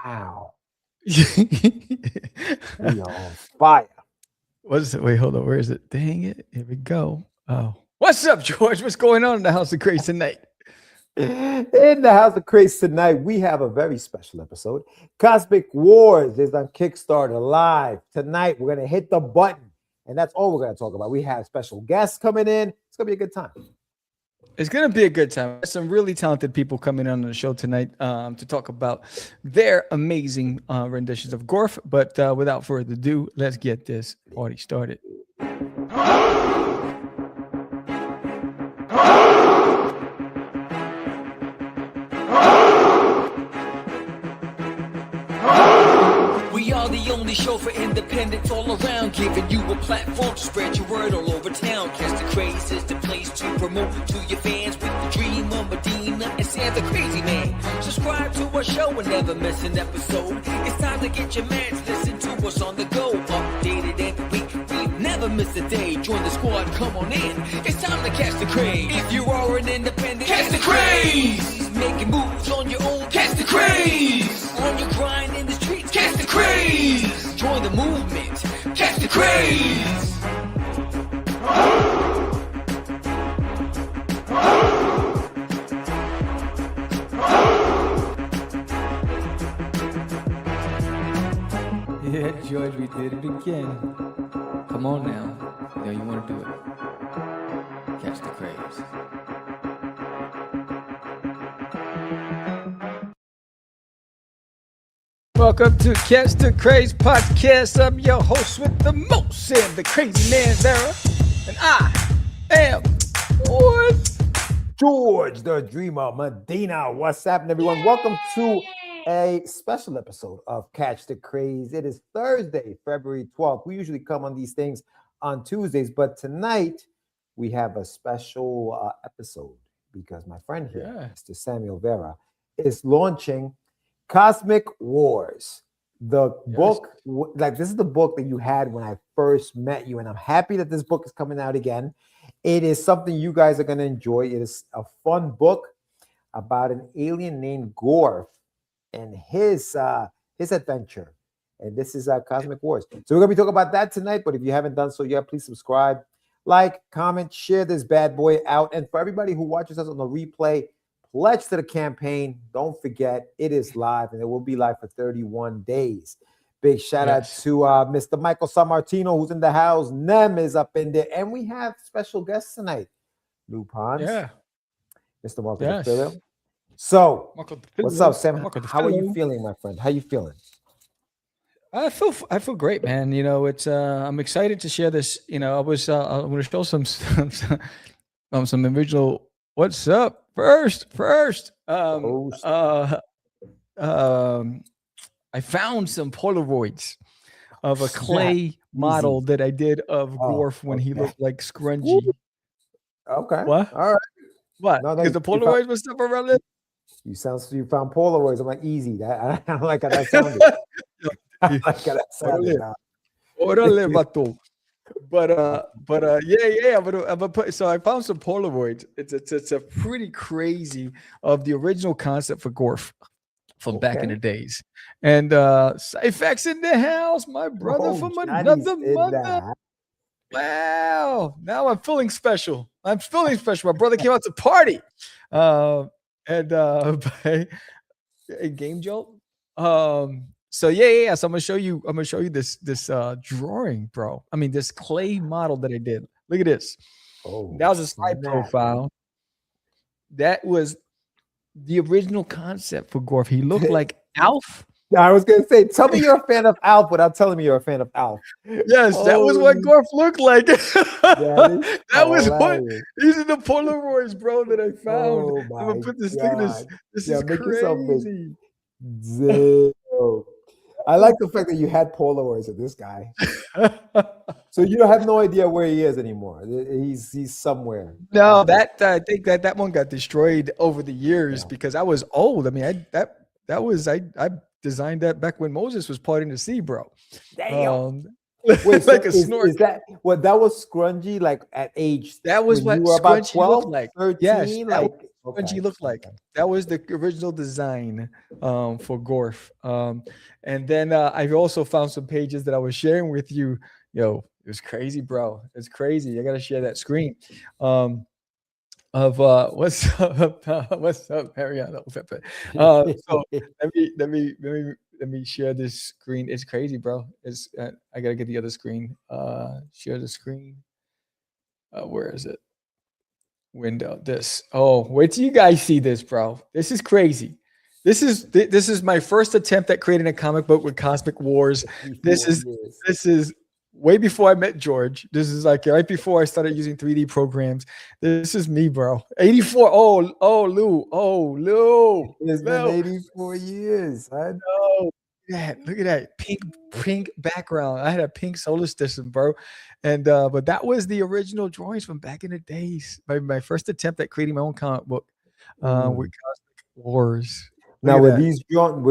Wow. We are on fire. What is it? Wait, hold on. Where is it? Dang it. Here we go. Oh. What's up, George? What's going on in the House of Crazy tonight? In the House of Crazy tonight, we have a very special episode. Cosmic Wars is on Kickstarter live. Tonight, we're going to hit the button, and that's all we're going to talk about. We have special guests coming in. It's going to be a good time. It's going to be a good time. There's some really talented people coming on the show tonight to talk about their amazing renditions of Gorf. But without further ado, let's get this party started. We are the only show for independents all around, giving you a platform to spread your word all over town. Catch the Craze is the place to promote to your fans with the Dreamer, Medina, and Sam the Crazy Man. Subscribe to our show and never miss an episode. It's time to get your mans, listen to us on the go. Updated every week, we never miss a day. Join the squad, come on in. It's time to catch the craze. If you are an independent, catch the craze. Making moves on your own, catch the craze. On your grind in the streets, catch the craze. Join the movement, catch the craze. Yeah, George, we did it again. Come on now. You know you want to do it. Catch the craze. Welcome to Catch the Craze podcast. I'm your host with the most, Sam the Crazy Man Vera, and I am George the Dreamer Medina. What's happening, everyone? Welcome to a special episode of Catch the Craze. It is Thursday, February 12th. We usually come on these things on Tuesdays, but tonight we have a special episode because my friend here, Mr. Samuel Vera, is launching Cosmic Wars, the book. Like, this is the book that you had when I first met you, and I'm happy that this book is coming out again. It is something you guys are going to enjoy. It is a fun book about an alien named Gorf and his adventure. And this is Cosmic Wars. So we're going to be talking about that tonight, but if you haven't done so yet, please subscribe, like, comment, share this bad boy out. And for everybody who watches us on the replay, pledge to the campaign. Don't forget, it is live, and it will be live for 31 days. Big shout out to Mr. Michael Sammartino, who's in the house. Nem is up in there. And we have special guests tonight. Lou Pons. Yeah. Mr. Marco DeFilio. So, what's up, Sam? How are you feeling, my friend? How you feeling? I feel great, man. You know, it's I'm excited to share this. You know, I'm going to show some original. What's up? First. I found some Polaroids of a clay model that I did of Gorf when he looked like Scrungy. Okay. What? All right. What? Because the Polaroids was stuff around it. You found Polaroids. I'm like, easy. That I don't like how that sounded. I like how that sounded. Orale, bato. But yeah. I'm gonna put. So I found some Polaroids. It's a pretty crazy of the original concept for Gorf from back in the days. And Cyphex in the house, my brother from another mother. Wow! Now I'm feeling special. My brother came out to party, by Game Jolt. So yeah. So I'm gonna show you this drawing, bro. I mean, this clay model that I did. Look at this. Oh, that was a side profile. That was the original concept for Gorf. He looked like Alf. I was gonna say, tell me you're a fan of Alf without telling me you're a fan of Alf. Yes, that was what Gorf looked like. That was what. These are the Polaroids, bro, that I found. I'm gonna put this thing. This is crazy. I like the fact that you had Polaroids of this guy. So you don't have no idea where he is anymore. He's somewhere. No, I think that one got destroyed over the years because I was old. I mean, I designed that back when Moses was parting the sea, bro. Damn. Wait, like a snort. Is that what that was Scrungy like at age? That was what you were about 12, looked like. 13, yes, like Spongy looked like. That was the original design for Gorf. And then I've also found some pages that I was sharing with you. Yo, it was crazy, bro. It's crazy. I gotta share that screen. Of what's up, Mariano Pepe. So let me share this screen. It's crazy, bro. It's I gotta get the other screen. Share the screen. Where is it? Window. This. Oh, wait till you guys see this, bro. This is crazy. This is my first attempt at creating a comic book with Cosmic Wars. This is way before I met George. This is like right before I started using 3D programs. This is me, bro. 84. Oh, Lou. It's been 84 years. I know. Look at that pink background. I had a pink solar system, bro. And but that was the original drawings from back in the days. My first attempt at creating my own comic book with Cosmic Wars. Now, were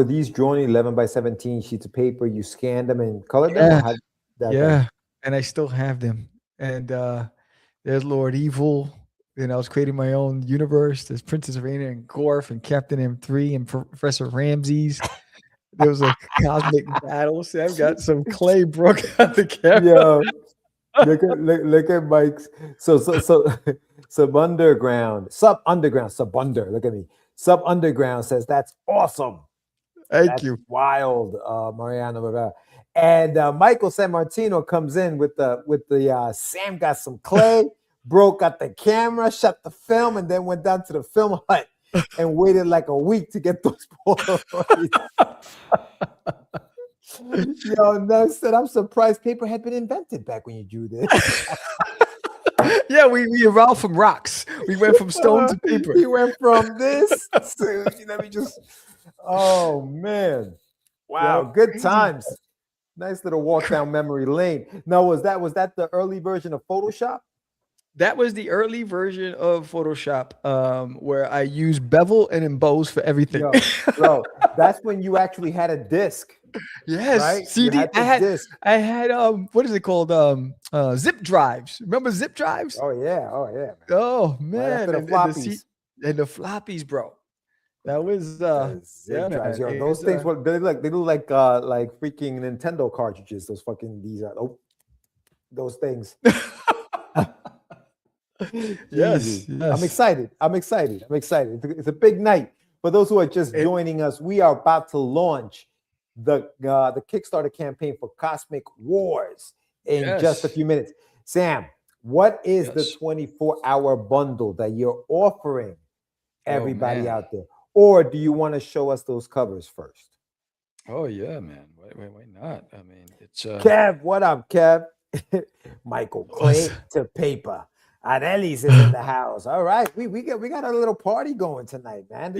these drawn 11 by 17 sheets of paper? You scanned them and colored them? Yeah, and I still have them. And there's Lord Evil. And I was creating my own universe. There's Princess Raina and Gorf and Captain M3 and Professor Ramses. There was a cosmic battle. See, I've got some clay broke out the camera. Yeah, look at Mike's. So Sub Underground. Look at me. Sub Underground says that's awesome. Thank you. Wild, Mariano Rivera. And Michael San Martino comes in with the Sam got some clay, broke out the camera, shut the film, and then went down to the film hut and waited like a week to get those Polaroids. Yo, no, said I'm surprised paper had been invented back when you drew this. Yeah, we evolved from rocks. We went from stone to paper. We went from this to, let me just. Oh man, wow, good times. Nice little walk down memory lane. Now, was that the early version of Photoshop? That was the early version of Photoshop, where I use bevel and emboss for everything. Yo, bro, that's when you actually had a disc. Yes, right? CD. I had what is it called? Zip drives. Remember zip drives? Oh yeah, man. Oh man, right, the floppies. And the floppies, bro. That was zip drives. Yo, those things were they look like freaking Nintendo cartridges. Those fucking those things. Yes. I'm excited. It's a big night. For those who are just joining us, we are about to launch the Kickstarter campaign for Cosmic Wars in just a few minutes. Sam, what is the 24-hour bundle that you're offering everybody out there? Or do you want to show us those covers first? Oh yeah, man. Why not? I mean, it's Kev, what up, Kev? Michael, clay to paper. Adelis is in the house. All right, we got a little party going tonight, man.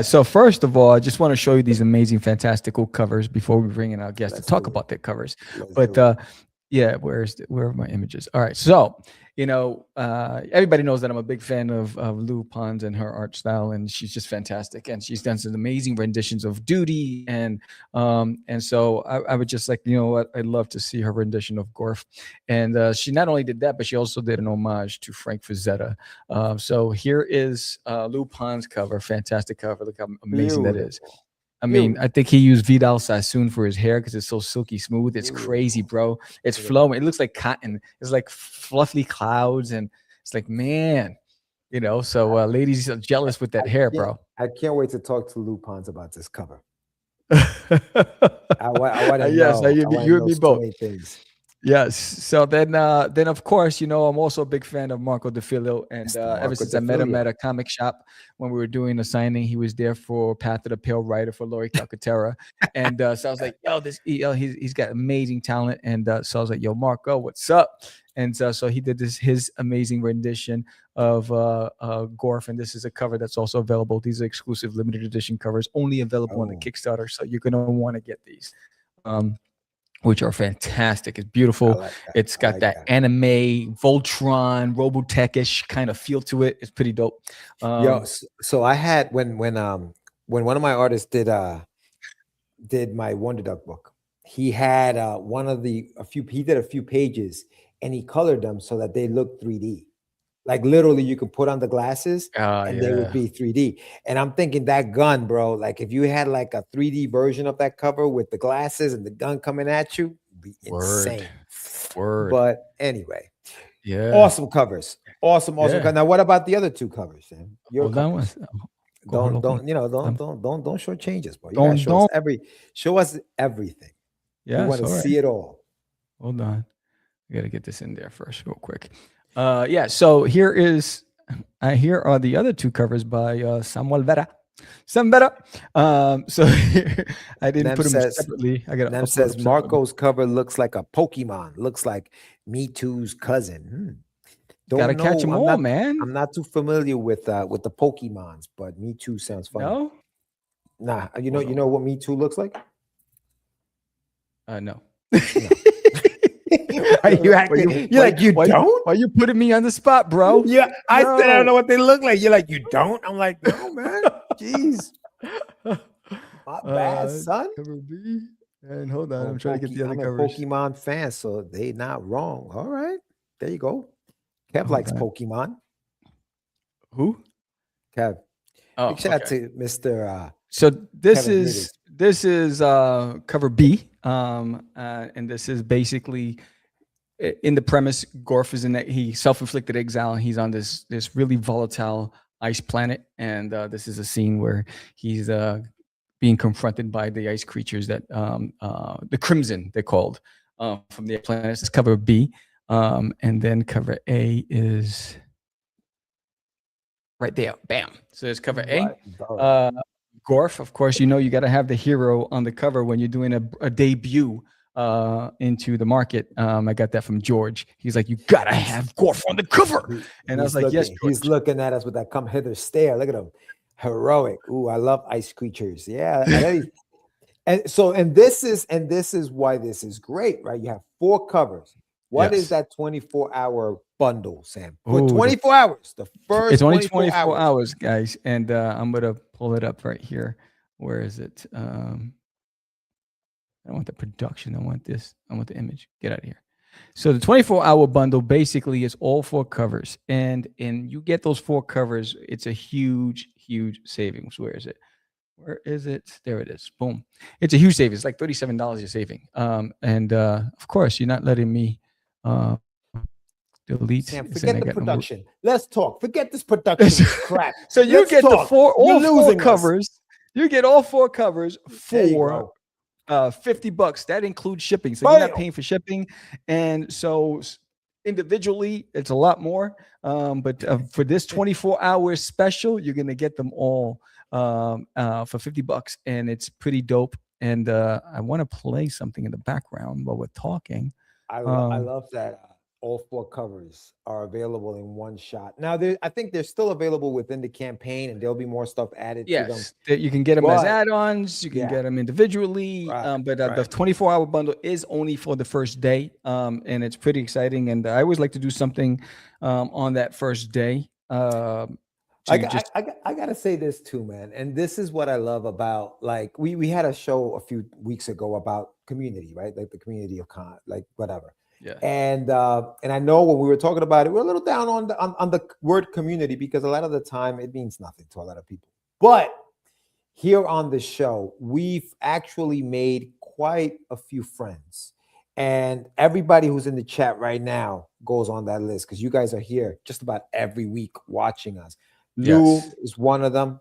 So first of all, I just want to show you these amazing, fantastical covers before we bring in our guest to talk about their covers. Where are my images? All right, so everybody knows that I'm a big fan of Lou Pons and her art style, and she's just fantastic. And she's done some amazing renditions of Duty, and so I would just like, what, I'd love to see her rendition of Gorf. And she not only did that, but she also did an homage to Frank Frazetta. So here is Lou Pons' cover, fantastic cover. Look how amazing that is. I mean, I think he used Vidal Sassoon for his hair because it's so silky smooth. It's crazy, bro. It's flowing. It looks like cotton. It's like fluffy clouds, and it's like, man, So ladies are jealous with that hair, bro. I can't wait to talk to Lou Pons about this cover. I want to know. You and me both. Yes. So then of course, I'm also a big fan of Marco DeFilio, and ever since I met him at a comic shop when we were doing a signing, he was there for Path of the Pale Rider for Laurie Calcaterra, and so I was like, he's got amazing talent, and so I was like, yo, Marco, what's up? And so he did his amazing rendition of Gorf, and this is a cover that's also available. These are exclusive limited edition covers, only available on the Kickstarter, so you're gonna want to get these. Which are fantastic. It's beautiful. It's got that anime, Voltron, Robotech-ish kind of feel to it. It's pretty dope. So I had when one of my artists did my Wonder Duck book, he had he did a few pages and he colored them so that they look 3D. Like literally, you could put on the glasses and they would Yeah. be 3D. And I'm thinking that gun, bro, like if you had like a 3D version of that cover with the glasses and the gun coming at you, it'd be Word. insane. Word. But anyway, Yeah. awesome covers. Awesome Yeah. covers. Now, what about the other two covers, Sam? Your Hold on. covers. Go ahead, Don't open. don't shortchange us, bro. You gotta show us everything. Yeah. We want to see it all. Hold on. I gotta get this in there first, real quick. Yeah. So here are the other two covers by Samuel Vera. Sam Vera. So I didn't put them separately. I got. Nam says Marco's cover looks like a Pokemon. Looks like Me Too's cousin. Gotta catch them all, man. I'm not too familiar with the Pokemons, but Me Too sounds funny. No. Nah. You know what Me Too looks like? No. Are you acting? You're like, you don't? Why are you putting me on the spot, bro? Yeah, I said I don't know what they look like. You're like, you don't? I'm like, no, man. Jeez. My bad, son. Cover B. And hold on, I'm trying to get the other covers. I'm a Pokemon fan, so they not wrong. All right, there you go. Kev likes Pokemon. Who? Kev. Oh, big shout out to Mr. So this Kevin is cover B, and this is basically in the premise. Gorf is in that he self-inflicted exile, and he's on this really volatile ice planet, and this is a scene where he's being confronted by the ice creatures that the Crimson they're called from the planet. This is cover B, and then cover A is right there. Bam. So there's cover A. Gorf, of course, you got to have the hero on the cover when you're doing a debut into the market. I got that from George. He's like, you got to have Gorf on the cover. And I was like, yes, George. He's looking at us with that come hither stare. Look at him. Heroic. Ooh, I love ice creatures. Yeah. And this is why this is great, right? You have 4 covers. What is that 24-hour bundle, Sam? For 24 hours. The first it's only 24 hours, guys. And I'm gonna pull it up right here. Where is it? I don't want the production. I want this. I want the image. Get out of here. So the 24-hour bundle basically is all 4 covers, and you get those 4 covers. It's a huge savings. Where is it? Where is it? There it is. Boom. It's a huge savings. It's like $37 you're saving. And of course, you're not letting me delete. Sam, forget the production. Let's talk. Forget this production crap. So you get all 4 covers. You get all 4 covers for $50. That includes shipping. So you're not paying for shipping. And so individually, it's a lot more. But for this 24-hour special, you're gonna get them all for $50, and it's pretty dope. And I want to play something in the background while we're talking. I love that all 4 covers are available in one shot. Now, I think they're still available within the campaign, and there'll be more stuff added to them. Yes, you can get them as add-ons. You can get them individually. But the 24-hour bundle is only for the first day, and it's pretty exciting. And I always like to do something on that first day. I gotta say this too, man. And this is what I love about, like, we had a show a few weeks ago about community, right? Like the community of like whatever. Yeah. And I know when we were talking about it, we're a little down on the word community because a lot of the time it means nothing to a lot of people. But here on the show, we've actually made quite a few friends. And everybody who's in the chat right now goes on that list because you guys are here just about every week watching us. Lou is one of them,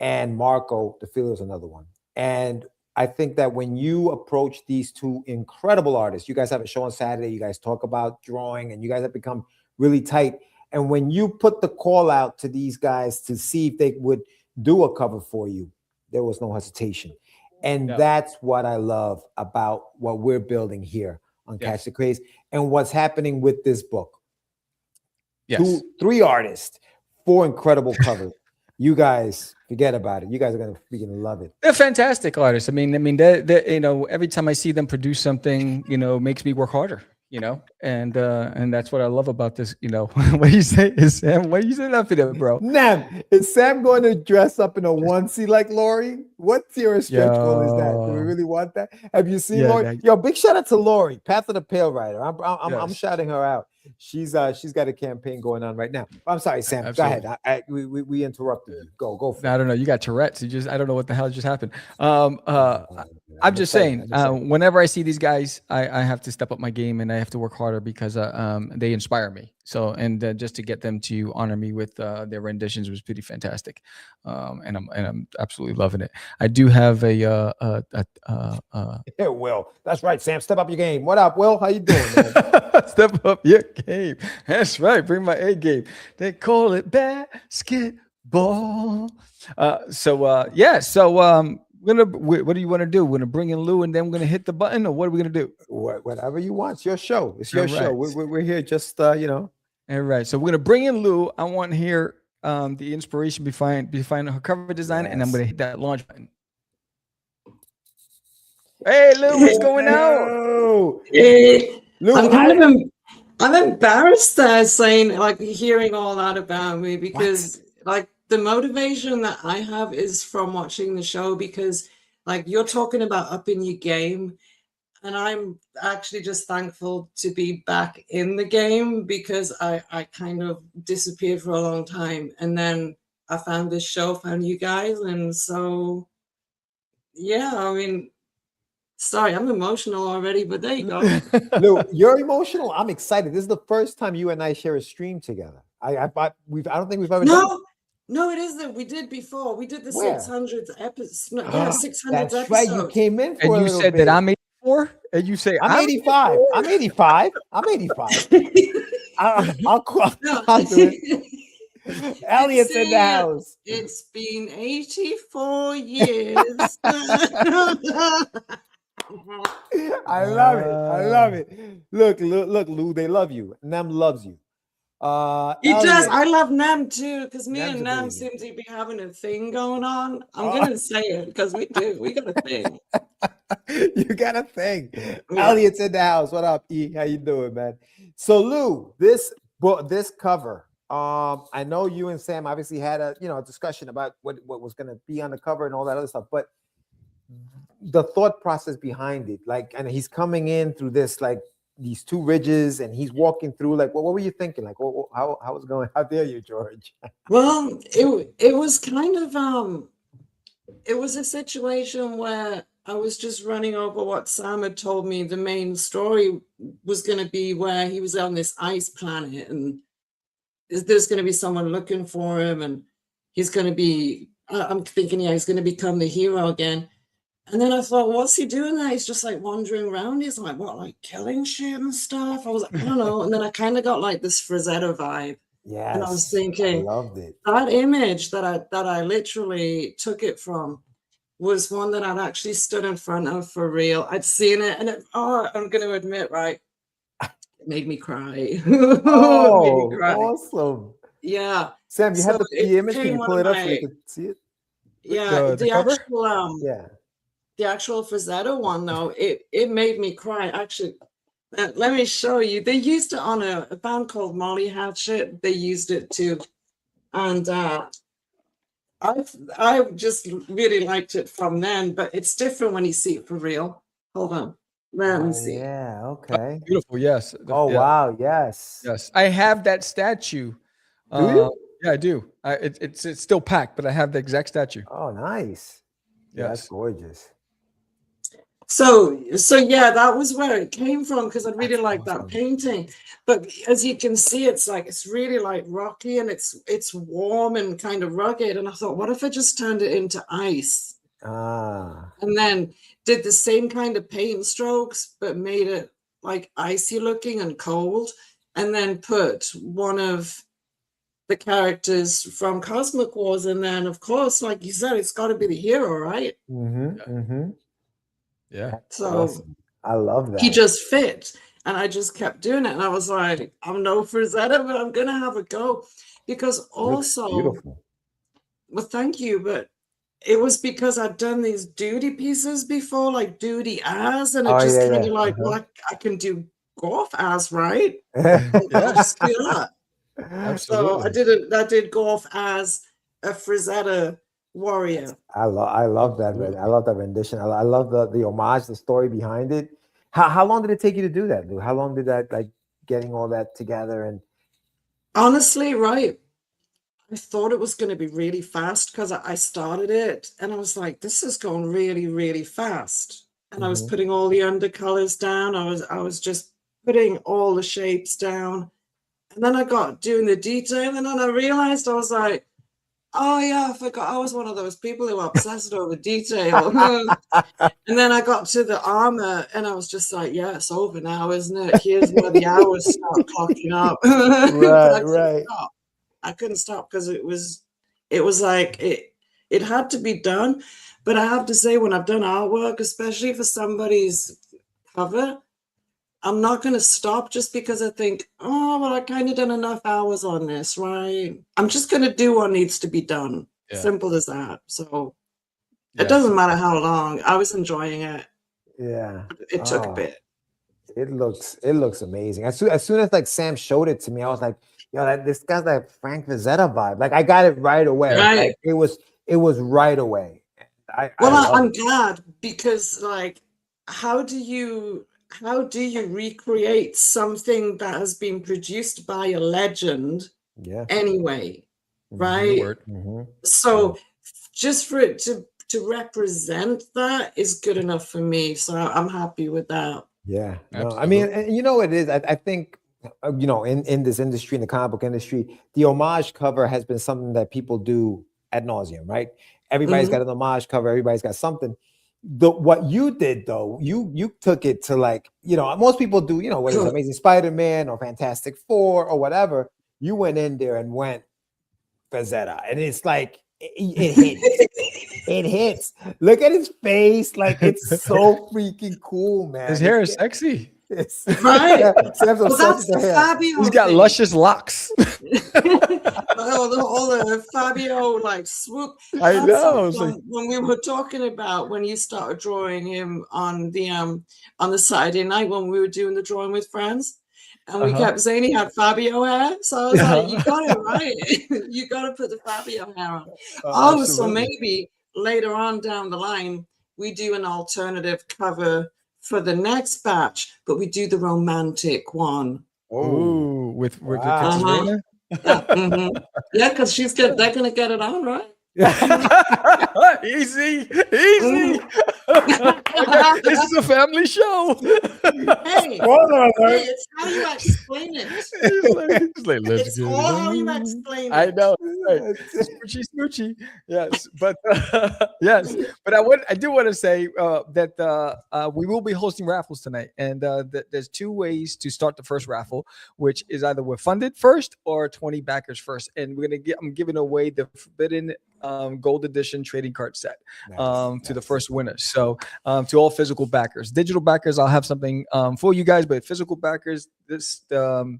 and Marco DeFilio is another one. And I think that when you approach these 2 incredible artists, you guys have a show on Saturday, you guys talk about drawing, and you guys have become really tight. And when you put the call out to these guys to see if they would do a cover for you, there was no hesitation. And that's what I love about what we're building here on Catch the Craze and what's happening with this book. 3 artists. 4 incredible covers. You guys forget about it. You guys are gonna freaking love it. They're fantastic artists. I mean, they every time I see them produce something, makes me work harder. you know, and that's what I love about this, you know. What do you say, Sam? What do you say that for that, bro? Nam, is Sam going to dress up in a onesie like Lori? What tier of stretch goal is that? Do we really want that? Have you seen Lori? Yo, big shout out to Lori, Path of the Pale Rider. I'm shouting her out. She's got a campaign going on right now. I'm sorry, Sam. Absolutely. Go ahead. We interrupted you. Go for I don't know. You got Tourette's. I don't know what the hell just happened. I'm just saying, whenever I see these guys, I have to step up my game and I have to work harder because they inspire me. So, and just to get them to honor me with their renditions was pretty fantastic. And I'm absolutely loving it. I do have Yeah, Will. That's right, Sam. Step up your game. What up, Will? How you doing, man? Step up your game. That's right. Bring my A game. They call it basketball. So what do you want to do? We're gonna bring in Lou and then we're gonna hit the button, or what are we gonna do? Whatever you want. It's your show. It's your show. We're here just you know. All right. So we're gonna bring in Lou. I want to hear the inspiration behind her cover design, and I'm gonna hit that launch button. Hey Lou, what's going on? Hey, Lou, I'm embarrassed saying, like, hearing all that about me, because like the motivation that I have is from watching the show, because like you're talking about upping your game, and I'm actually just thankful to be back in the game, because I kind of disappeared for a long time, and then I found this show, found you guys, and so yeah, I mean, sorry, I'm emotional already, but there you go. Lou, you're emotional. I'm excited. This is the first time you and I share a stream together. I don't think we've ever done. No, it isn't. We did before. We did the 600th episode. Yeah, 600th that's episode. Right. You came in for and you said that I'm 84, and you say I'm 85. I'm 85. I'm 85. I'll do it. Elliot's in the house. It's been 84 years. I love it. I love it. Look, Lou, they love you. Nam loves you. He does. I love Nam too, because me and Nam seem to be having a thing going on. I'm gonna say it because we do. We got a thing. You got a thing. Yeah. Elliot's in the house. What up, E? How you doing, man? So Lou, this cover. I know you and Sam obviously had a discussion about what was gonna be on the cover and all that other stuff, but the thought process behind it, like, and he's coming in through this, like, these two ridges, and he's walking through, like, what were you thinking? Like, how was it going? How dare you, George? Well, it was kind of it was a situation where I was just running over what Sam had told me the main story was going to be, where he was on this ice planet, and there's going to be someone looking for him, and he's going to be, I'm thinking, yeah, he's going to become the hero again. And then I thought, what's he doing there? He's just like wandering around. He's like, what, like killing shit and stuff? I was like, I don't know. And then I kind of got like this Frazetta vibe. Yeah. And I was thinking, I loved it. That image that I literally took it from was one that I'd actually stood in front of for real. I'd seen it, and I'm going to admit, right, it made me cry. Oh, made me cry. Awesome. Yeah. Sam, you have the image. Can you pull it up so you can see it? Yeah, the actual yeah. The actual Frazetta one, though, it made me cry. Actually, let me show you. They used it on a band called Molly Hatchet. They used it too, and I just really liked it from then. But it's different when you see it for real. Hold on, let me see. Yeah. Okay. Beautiful. Yes. Oh yeah. Wow. Yes. Yes. I have that statue. Do you? Yeah, I do. It's still packed, but I have the exact statue. Oh, nice. Yeah, Yes. that's gorgeous. So yeah, that was where it came from, because I really like that painting. But as you can see, it's really like rocky, and it's warm and kind of rugged. And I thought, what if I just turned it into ice? And then did the same kind of paint strokes, but made it like icy looking and cold, and then put one of the characters from Cosmic Wars, and then of course, like you said, it's got to be the hero, right? Yeah. So awesome. I love that. He just fit, and I just kept doing it, and I was like, I'm no Frazetta, but I'm gonna have a go, because also, beautiful. Well, thank you, but it was because I'd done these duty pieces before, like duty as, and it just kind of like, well, I can do Gorf as, right? Yeah, I'll just do that. So absolutely. I did Gorf as a Frazetta warrior. I love that. Absolutely. I love that rendition. I love the homage, the story behind it. How long did it take you to do that, dude? How long did that, like, getting all that together? And Honestly, right? I thought it was going to be really fast because I started it and I was like, this is going really, really fast. And I was Mhm. putting all the undercolors down. I was just putting all the shapes down. And then I got doing the detail, and then I realized I was like, oh yeah, I forgot I was one of those people who are obsessed over detail. And then I got to the armor and I was just like, yeah, it's over now, isn't it? Here's where the hours start clocking up. But I Right, couldn't right. stop. I couldn't stop because it was like it had to be done. But I have to say, when I've done artwork, especially for somebody's cover, I'm not going to stop just because I think, oh, well, I kind of done enough hours on this, right? I'm just going to do what needs to be done. Yeah. Simple as that. So it Yes. doesn't matter how long. I was enjoying it. Yeah. It took a Oh, bit. it looks amazing. As soon as like Sam showed it to me, I was like, yo, this guy's like Frank Vazetta vibe. Like I got it right away. Yeah. Right. Like it was right away. I Well, love I'm it. glad because, like, how do you recreate something that has been produced by a legend Yeah. anyway, Mhm. right? Word. Mhm. So just for it to represent that is good enough for me. So I'm happy with that. Yeah. No, I mean, Absolutely. and you know what it is? I think you know, in this industry, in the comic book industry, the homage cover has been something that people do ad nauseum, right? Everybody's Mhm. got an homage cover, everybody's got something. What you did though, you took it to, like, you know, most people do, you know, whether it's Amazing Spider-Man or Fantastic Four or whatever, you went in there and went Fazetta, and it's like it hits. It hits. Look at his face. Like, it's so freaking cool, man. His hair is sexy. It's Right. Sam's Well, obsessed that's with the the hair. Fabio He's got thing. luscious locks. all the Fabio like swoop. I That's know. It's something like, when we were talking about when you started drawing him on the Saturday night when we were doing the drawing with friends. And we kept saying he had Fabio hair. So I was like, you got it right. You got to put the Fabio hair on. Oh, so absolutely. maybe later on down the line, we do an alternative cover for the next batch, but we do the romantic one. Ooh, with Wow. Katarina. Yeah, because they're gonna get it on, right? Easy. Okay, this is a family show. Hey, Spoiler alert. it's how you explain it. It's like, let's It's get all how you it. explain I it. know. Right. Smoochy. Yes, but yes, but I do want to say that we will be hosting raffles tonight, and there's two ways to start the first raffle, which is either we're funded first or 20 backers first, and I'm giving away the Forbidden Gold Edition trading card set to the first winner. So to all physical backers, digital backers, I'll have something for you guys, but physical backers,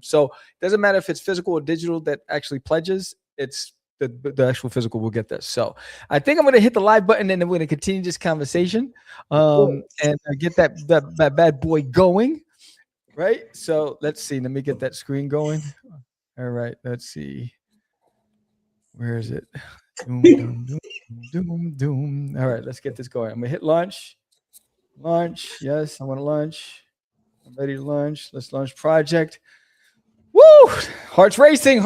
so it doesn't matter if it's physical or digital that actually pledges. It's the actual physical will get this. So I think I'm going to hit the live button and then we're going to continue this conversation and get that bad boy going. Right. So let's see. Let me get that screen going. All right. Let's see. Where is it? Doom. All right. Let's get this going. I'm going to hit launch. Launch. Yes. I want to launch. I'm ready to launch. Let's launch project. Woo! Hearts racing.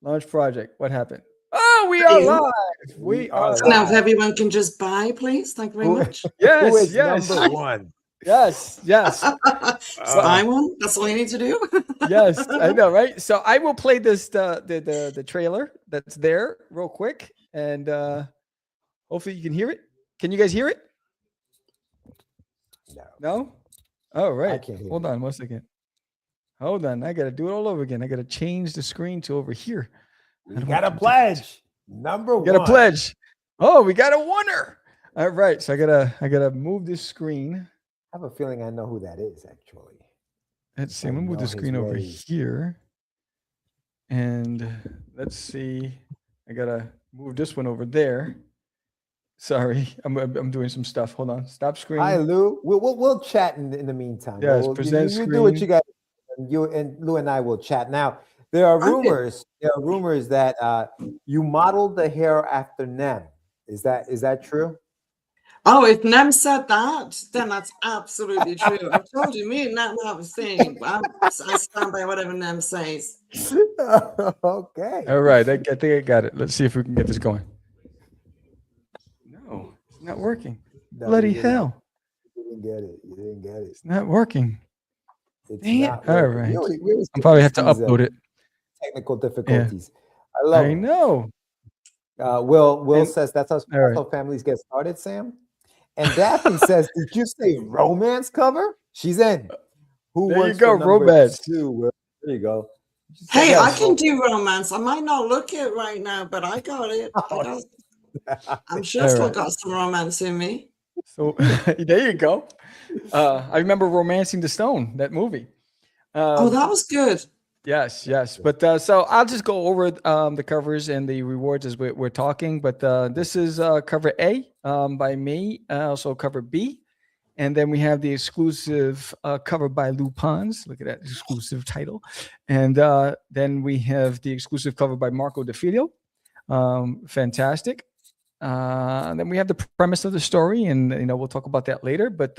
Launch project. What happened? Oh, we are live. We are live. Now, if everyone can just buy, please. Thank you very much. Who is Yes. number one? Yes. Buy one. That's all you need to do. Yes, I know, right? So I will play this the trailer that's there real quick, and hopefully you can hear it. Can you guys hear it? No? All right. I can't hear Hold it. on 1 second. Hold on. I got to do it all over again. I got to change the screen to over here. We got a pledge. Number one. Got a pledge. Oh, we got a winner. All right. So I gotta move this screen. I have a feeling I know who that is, actually. Let's see. I'm gonna move the screen over here. And let's see. I gotta move this one over there. Sorry, I'm doing some stuff. Hold on. Stop screen. Hi, Lou. We'll chat in the meantime. Yes, present you do what screen. you got. You and Lou and I will chat. Now, there are rumors. There are rumors that you modeled the hair after Nem. Is that true? Oh, if Nem said that, then that's absolutely true. I told you, me and Nem have a thing. I stand by whatever Nem says. Okay. All right, I think I got it. Let's see if we can get this going. No, it's not working. No, Bloody you didn't. hell. You didn't get it. You didn't get it. It's not working. It's Dang it. not All working. right. We always I'll probably have to these, upload it. Technical difficulties. I love I it. know. Will And- says that's all right. how families get started, Sam. And Daphne says, "Did you say romance cover?" She's in. Who There you works go, for number romance. 2? Will? There you go. She said Hey, yes. I can do romance. I might not look it right now, but I got it. I'm sure I All still right. got some romance in me. So there you go. I remember Romancing the Stone, that movie. Oh, that was good. Yes. But so I'll just go over the covers and the rewards as we're talking. But this is cover A by me, also cover B. And then we have the exclusive cover by Lou Pons. Look at that exclusive title. And then we have the exclusive cover by Marco DeFilio. Fantastic. And then we have the premise of the story, and we'll talk about that later. But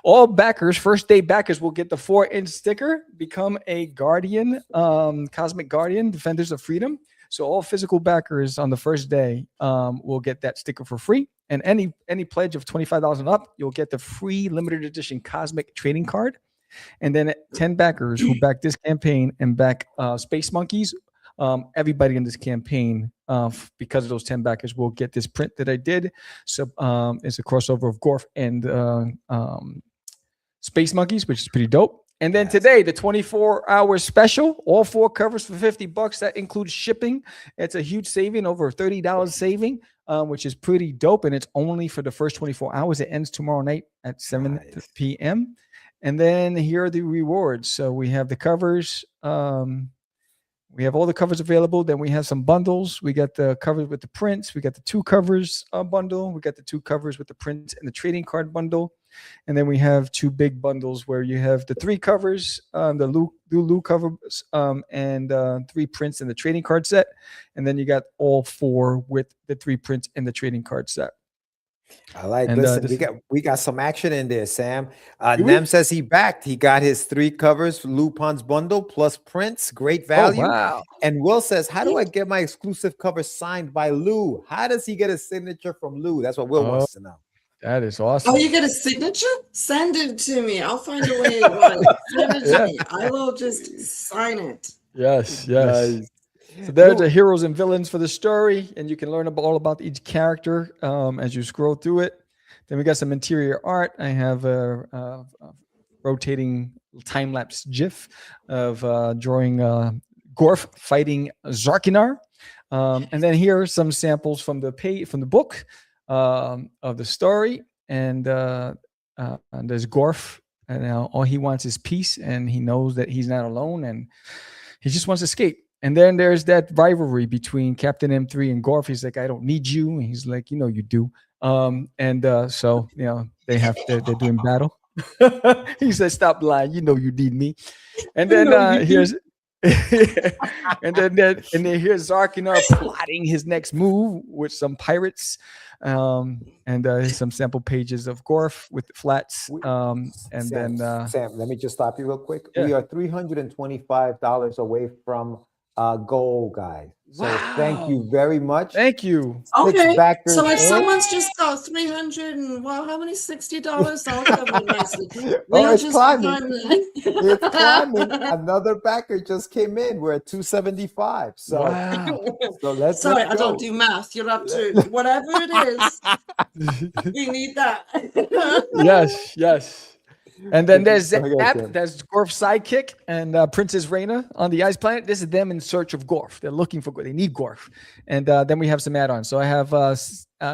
all backers, first day backers, will get the 4-inch sticker, become a Guardian, Cosmic Guardian, Defenders of Freedom. So all physical backers on the first day will get that sticker for free. And any pledge of $25 and up, you'll get the free limited edition Cosmic trading card. And then 10 backers who back this campaign and back Space Monkeys, everybody in this campaign, because of those 10 backers, will get this print that I did. So it's a crossover of Gorf and Space Monkeys, which is pretty dope. And then today, the 24-hour special, all 4 covers for $50. That includes shipping. It's a huge saving, over $30 saving, which is pretty dope. And it's only for the first 24 hours. It ends tomorrow night at 7 p.m. And then here are the rewards. So we have the covers. We have all the covers available. Then we have some bundles. We got the covers with the prints. We got the 2 covers bundle. We got the 2 covers with the prints and the trading card bundle. And then we have 2 big bundles where you have the 3 covers, the Lou covers, and 3 prints in the trading card set. And then you got all 4 with the 3 prints in the trading card set. I like. And, listen, we got some action in there, Sam. Nem says he backed. He got his 3 covers for Lou Pons bundle plus prints. Great value. Oh, wow. And Will says, "How do I get my exclusive cover signed by Lou? How does he get a signature from Lou?" That's what Will wants to know. That is awesome. Oh, you get a signature? Send it to me. I'll find a way. Send it to me. I will just sign it. Yes. Nice. So there are the heroes and villains for the story, and you can learn all about each character as you scroll through it. Then we got some interior art. I have a rotating time-lapse GIF of drawing Gorf fighting Zarkinar. And then here are some samples from the book of the story. And there's Gorf, and all he wants is peace, and he knows that he's not alone, and he just wants to escape. And then there's that rivalry between Captain M3 and Gorf. He's like, "I don't need you." And he's like, "You do." So they're doing battle. He said, "Stop lying. You need me." And then here's and then here's Zarkinar plotting his next move with some pirates. And some sample pages of Gorf with flats. And Sam, let me just stop you real quick. Yeah. We are $325 away from goal, guys. So thank you very much. Thank you. Okay. backers So if in. someone's just got $300 and how many $60? I'll cover it nicely. Oh, We'll it's just climbing. find- It's climbing. Another backer just came in. We're at 275. So, Wow. so let's Sorry, let's I don't go. do math. You're up to whatever it is. We need that. Yes. And then there's Okay, Zap, Sam. that's Gorf's sidekick, and Princess Reina on the ice planet. This is them in search of Gorf. They're looking for Gorf. They need Gorf. And then we have some add-ons. So I have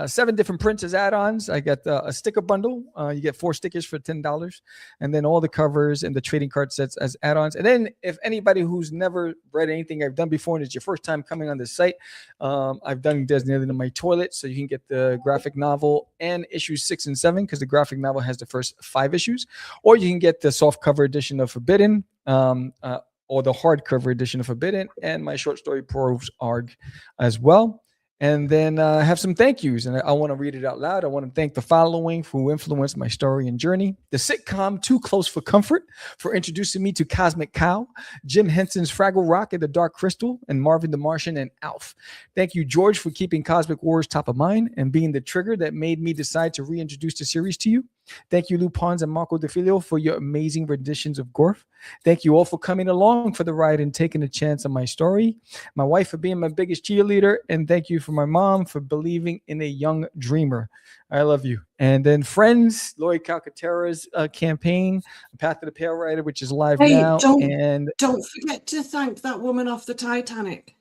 7 different prints as add-ons. I got a sticker bundle. You get 4 stickers for $10, and then all the covers and the trading card sets as add-ons. And then if anybody who's never read anything I've done before and it's your first time coming on this site, I've done Designated in My Toilet, so you can get the graphic novel and issues 6 and 7 because the graphic novel has the first 5 issues, or you can get the soft cover edition of Forbidden, or the hardcover edition of Forbidden, and my short story prose arc as well. And then have some thank yous. And I want to read it out loud. I want to thank the following who influenced my story and journey. The sitcom Too Close for Comfort for introducing me to Cosmic Cow, Jim Henson's Fraggle Rock and the Dark Crystal, and Marvin the Martian and Alf. Thank you, George, for keeping Cosmic Wars top of mind and being the trigger that made me decide to reintroduce the series to you. Thank you, Lou Pons and Marco DeFilio, for your amazing renditions of Gorf. Thank you all for coming along for the ride and taking a chance on my story. My wife for being my biggest cheerleader. And thank you for my mom for believing in a young dreamer. I love you. And then friends, Lori Calcaterra's campaign, Path to the Pale Rider, which is live now. Don't forget to thank that woman off the Titanic.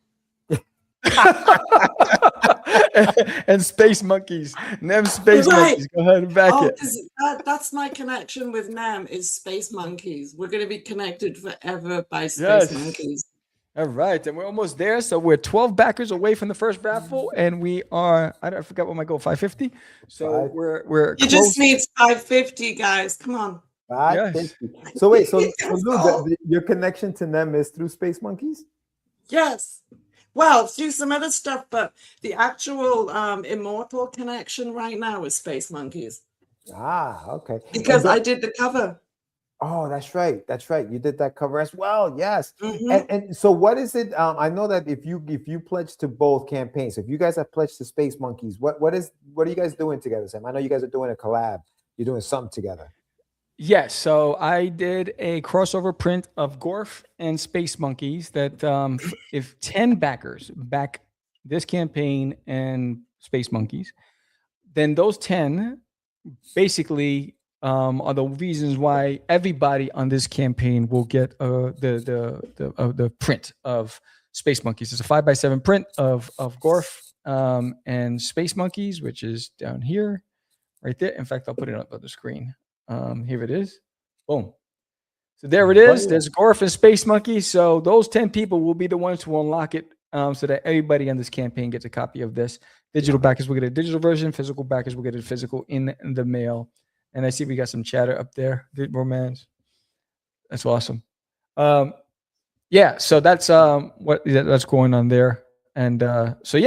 And Space Monkeys. Nem Space Monkeys. Go ahead and back it. That's my connection with Nem is Space Monkeys. We're going to be connected forever by Space Monkeys. All right, and we're almost there. So we're 12 backers away from the first raffle, and we are. I forgot what my goal, 550. So we're. You just need 550, guys. Come on. 550. Yes. So wait, so Lou, your connection to Nem is through Space Monkeys? Yes. Well, do some other stuff, but the actual immortal connection right now is Space Monkeys. Ah, okay. Because I did the cover. Oh, that's right. That's right. You did that cover as well. Yes. Mm-hmm. And so what is it? I know that if you pledge to both campaigns, if you guys have pledged to Space Monkeys, what are you guys doing together, Sam? I know you guys are doing a collab. You're doing something together. Yes, so I did a crossover print of Gorf and Space Monkeys that if 10 backers back this campaign and Space Monkeys, then those 10 basically are the reasons why everybody on this campaign will get the print of Space Monkeys. It's a 5x7 print of Gorf and Space Monkeys, which is down here, right there. In fact, I'll put it up on the screen. Here it is. Boom. So there it is. There's Gorf and Space Monkey. So those 10 people will be the ones who unlock it so that everybody on this campaign gets a copy of this. Digital backers will get a digital version. Physical backers will get a physical in the mail. And I see we got some chatter up there. Romance. That's awesome. Yeah, so that's that's going on there. And so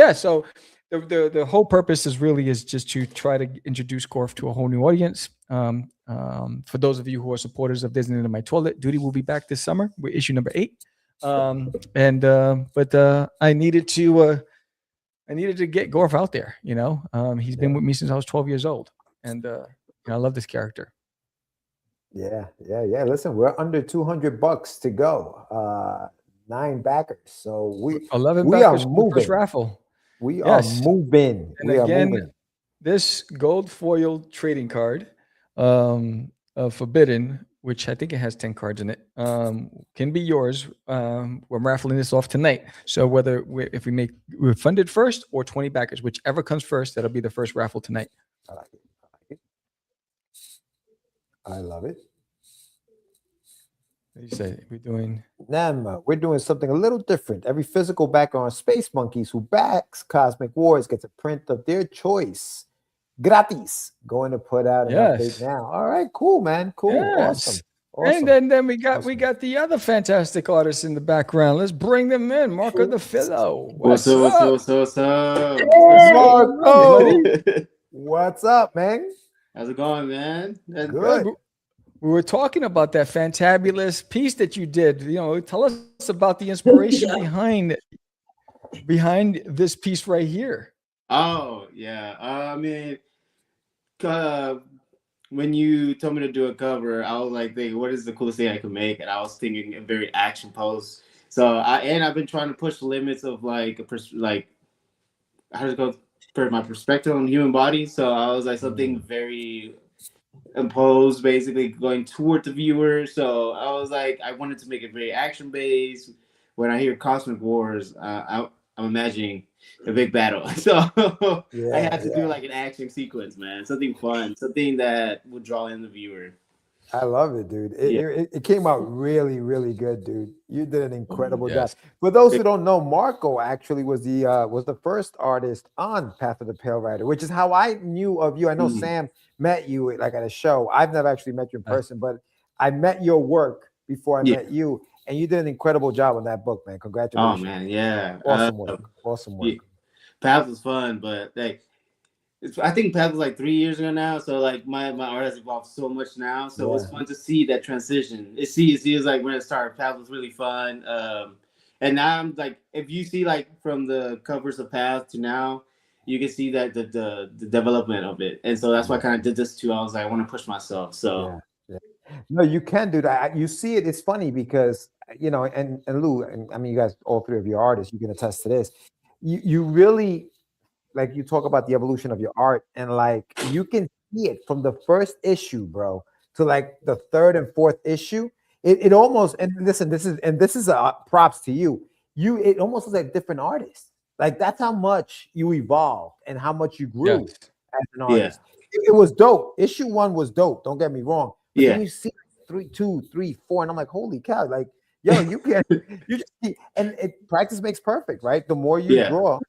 the whole purpose is just to try to introduce Gorf to a whole new audience. For those of you who are supporters of Disney in My Toilet, Duty will be back this summer with issue number 8. But I needed to get Gorf out there. He's been with me since I was 12 years old, and I love this character. Yeah. Listen, we're under $200 to go. 9 backers, so 11 backers are moving. First raffle. We are moving. And again, this gold foil trading card of Forbidden, which I think it has 10 cards in it, can be yours. We're raffling this off tonight. So if we're funded first or 20 backers, whichever comes first, that'll be the first raffle tonight. I like it. I love it. You say we're doing something a little different. Every physical backer on Space Monkeys who backs Cosmic Wars gets a print of their choice, gratis. Going to put out an update now. All right, cool, man, cool, awesome. And then we got the other fantastic artists in the background. Let's bring them in. Marco DeFilio. What's up? Marco, what's up, man? How's it going, man? That's good. We were talking about that fantabulous piece that you did. Tell us about the inspiration behind this piece right here. Oh, yeah. I mean, when you told me to do a cover, I was like, what is the coolest thing I could make? And I was thinking a very action pose. So I've been trying to push the limits of how does it go for my perspective on the human body. So I was like something very imposed, basically going toward the viewer. So I was like, I wanted to make it very action based. When I hear Cosmic Wars, I I'm imagining a big battle. So Yeah, I had to do like an action sequence, man. Something fun, something that would draw in the viewer. I love it, dude. It came out really, really good, dude. You did an incredible job. Yes. For those who don't know, Marco actually was the first artist on Path of the Pale Rider, which is how I knew of you. I know Sam met you like at a show. I've never actually met you in person, but I met your work before I met you, and you did an incredible job on that book, man. Congratulations. Oh man, yeah, Awesome work. Awesome work. Yeah. Path was fun, but like I think Path was like 3 years ago now, so like my art has evolved so much now. So it's fun to see that transition. It's like when it started, Path was really fun. And now I'm like, if you see like from the covers of Path to now, you can see that the development of it. And so that's why I kind of did this too. I was like, I want to push myself. So no, you can do that. You see it. It's funny because and Lou, and I mean, you guys, all three of you are artists, you can attest to this. You really, like, you talk about the evolution of your art, and like you can see it from the first issue, bro, to like the third and fourth issue. It almost, and listen, this is props to you. It almost looks like different artists. Like that's how much you evolved and how much you grew as an artist. It was dope. Issue 1 was dope. Don't get me wrong. But then you see 3, 2, 3, 4, and I'm like, holy cow! Like, yo, you can, you just keep, and practice makes perfect, right? The more you draw,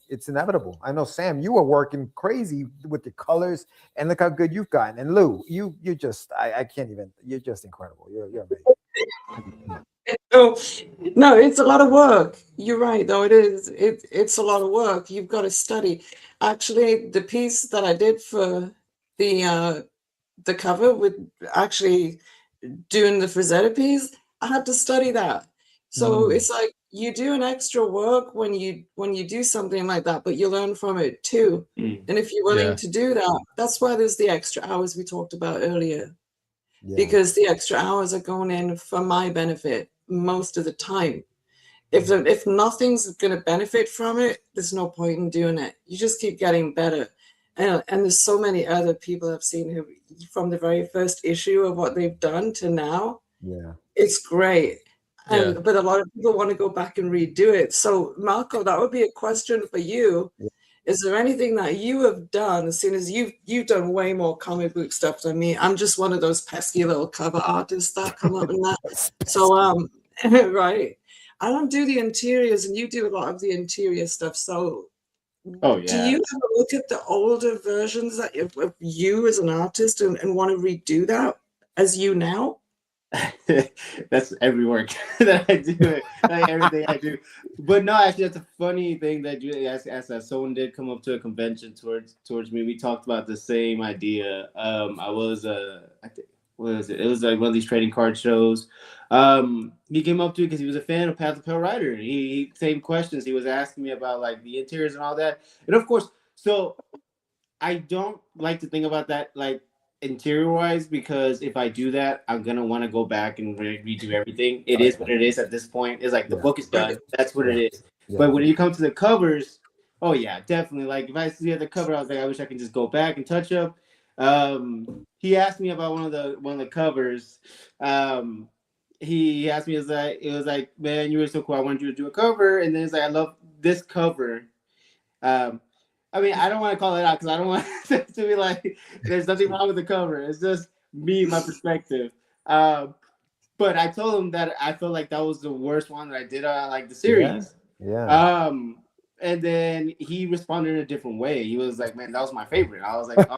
it's inevitable. I know, Sam, you were working crazy with the colors, and look how good you've gotten. And Lou, you just, I can't even. You're just incredible. You're amazing. No, it's a lot of work. You're right, though. It is. It's a lot of work. You've got to study. Actually, the piece that I did for the cover with actually doing the Frazetta piece, I had to study that. So it's like you do an extra work when you do something like that, but you learn from it too. And if you're willing to do that, that's why there's the extra hours we talked about earlier. Because the extra hours are going in for my benefit most of the time. If nothing's going to benefit from it, there's no point in doing it. You just keep getting better. And there's so many other people I've seen who, from the very first issue of what they've done to now, it's great. But a lot of people want to go back and redo it. So Marco, that would be a question for you. Is there anything that you have done, as soon as you've done way more comic book stuff than me? I'm just one of those pesky little cover artists that come up in that. So right. I don't do the interiors, and you do a lot of the interior stuff. So do you ever look at the older versions of you as an artist and want to redo that as you now? That's every work that I do, like everything I do. But no, actually, that's a funny thing that you asked. Someone did come up to a convention towards me. We talked about the same idea. I was I think, what was it? It was like one of these trading card shows. He came up to me because he was a fan of Path of the Pale Rider. He same questions. He was asking me about like the interiors and all that. And of course, so I don't like to think about that like interior wise, because if I do that, I'm gonna want to go back and redo everything. It is what it is at this point. It's like the book is done. That's what it is. But when you come to the covers, oh yeah, definitely. Like if I see the cover, I was like, I wish I could just go back and touch up. He asked me about one of the covers. He asked me, it was like, man, you were so cool. I wanted you to do a cover, and then it's like, I love this cover. I mean, I don't want to call it out because I don't want to be like, there's nothing wrong with the cover. It's just me, my perspective. But I told him that I felt like that was the worst one that I did on like the series. And then he responded in a different way. He was like, man, that was my favorite. I was like,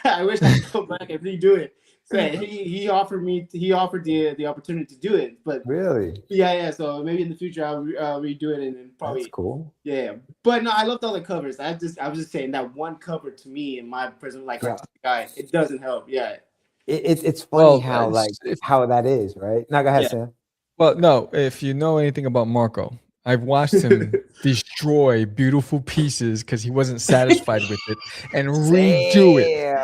I wish I could go back and redo it. So he offered the opportunity to do it, but really, so maybe in the future I'll redo it and probably. That's cool. But no, I loved all the covers. I was just saying that one cover to me in my prison guy, it doesn't help. It's funny how that is, right? Now go ahead, Sam. Well, no, if you know anything about Marco, I've watched him destroy beautiful pieces because he wasn't satisfied with it and redo it.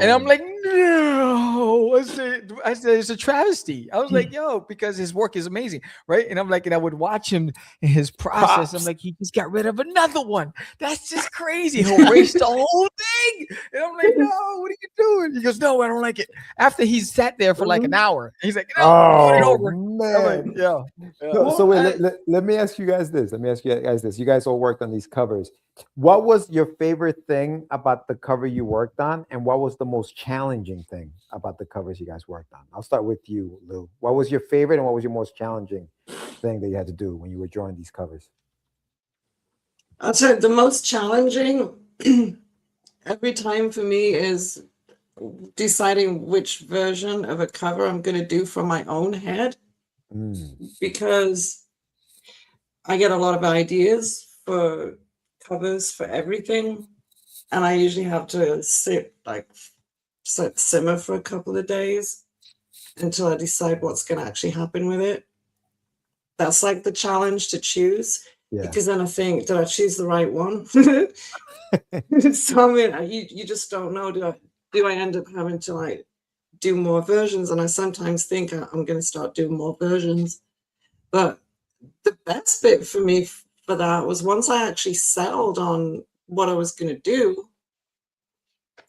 And I'm like, no, I said it's a travesty. I was like, yo, because his work is amazing, right? And I'm like, and I would watch him in his process. I'm like, he just got rid of another one. That's just crazy. He'll erase the whole thing. And I'm like, no, what are you doing? He goes, no, I don't like it. After he's sat there for like an hour, he's like, no, put it Oh over. I'm like, man. yeah. So wait, let me ask you guys this. Let me ask you guys this. You guys all worked on these covers. What was your favorite thing about the cover you worked on, and what was the most challenging thing about the covers you guys worked on? I'll start with you, Lou. What was your favorite, and what was your most challenging thing that you had to do when you were drawing these covers? I'd say the most challenging every time for me is deciding which version of a cover I'm going to do for my own head, because I get a lot of ideas for covers for everything, and I usually have to simmer for a couple of days until I decide what's going to actually happen with it. That's like the challenge to choose, because then I think, did I choose the right one? So I mean, you just don't know. Do I end up having to like do more versions? And I sometimes think I'm going to start doing more versions. But the best bit for me for that was once I actually settled on what I was going to do.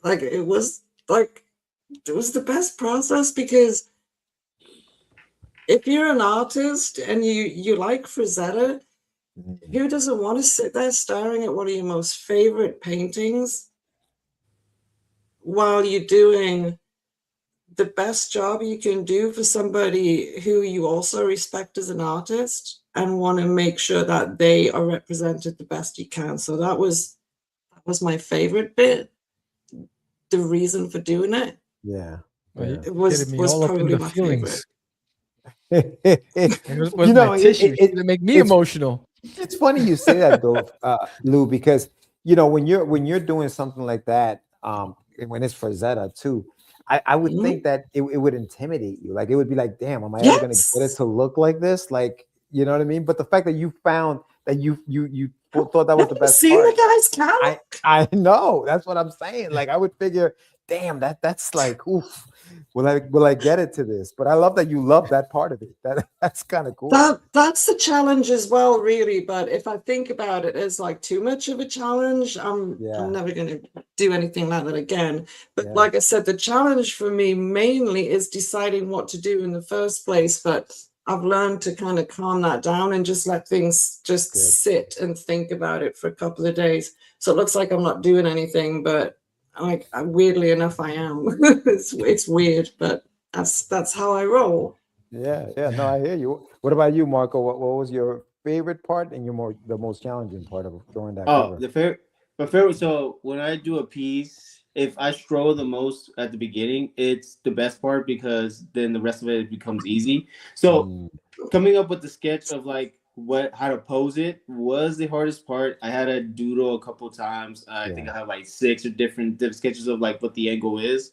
Like it was the best process, because if you're an artist and you like Frazetta, who doesn't want to sit there staring at one of your most favorite paintings while you're doing the best job you can do for somebody who you also respect as an artist and want to make sure that they are represented the best you can? So that was my favorite bit. The reason for doing it. Yeah. It was probably my feelings. It was my tissue. It make me emotional. It's funny you say that though, Lou, because you know when you're doing something like that, when it's for Zeta too, I would think that it would intimidate you. Like it would be like, damn, am I ever gonna get it to look like this? Like, you know what I mean? But the fact that you found that you thought that was the best see part. the guy's count? I know. That's what I'm saying. Like I would figure, damn, that's like, oof. Will I get it to this? But I love that you love that part of it. That's kind of cool. That's the challenge as well, really. But if I think about it as like too much of a challenge, I'm never going to do anything like that again. But like I said, the challenge for me mainly is deciding what to do in the first place. But I've learned to kind of calm that down and just let things just sit and think about it for a couple of days. So it looks like I'm not doing anything, but like weirdly enough, I am. It's weird, but that's how I roll. Yeah. No, I hear you. What about you, Marco? What was your favorite part and the most challenging part of drawing that cover? My favorite. So when I do a piece, if I struggle the most at the beginning, it's the best part, because then the rest of it becomes easy. So coming up with the sketch of like how to pose it was the hardest part. I had to doodle a couple times. I think I have like 6 or different sketches of like what the angle is,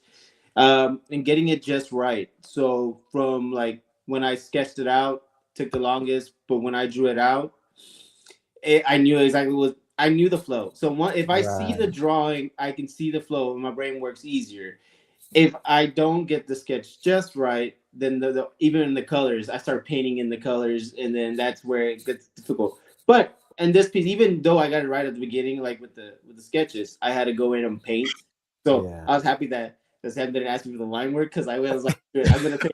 and getting it just right. So from like when I sketched it out took the longest, but when I drew it out, I knew exactly what I knew the flow. So if I see the drawing, I can see the flow, and my brain works easier. If I don't get the sketch just right, then even in the colors, I start painting in the colors, and then that's where it gets difficult. But in this piece, even though I got it right at the beginning, like with the sketches, I had to go in and paint. So I was happy that Sam didn't ask me for the line work, because I was like, I'm gonna paint.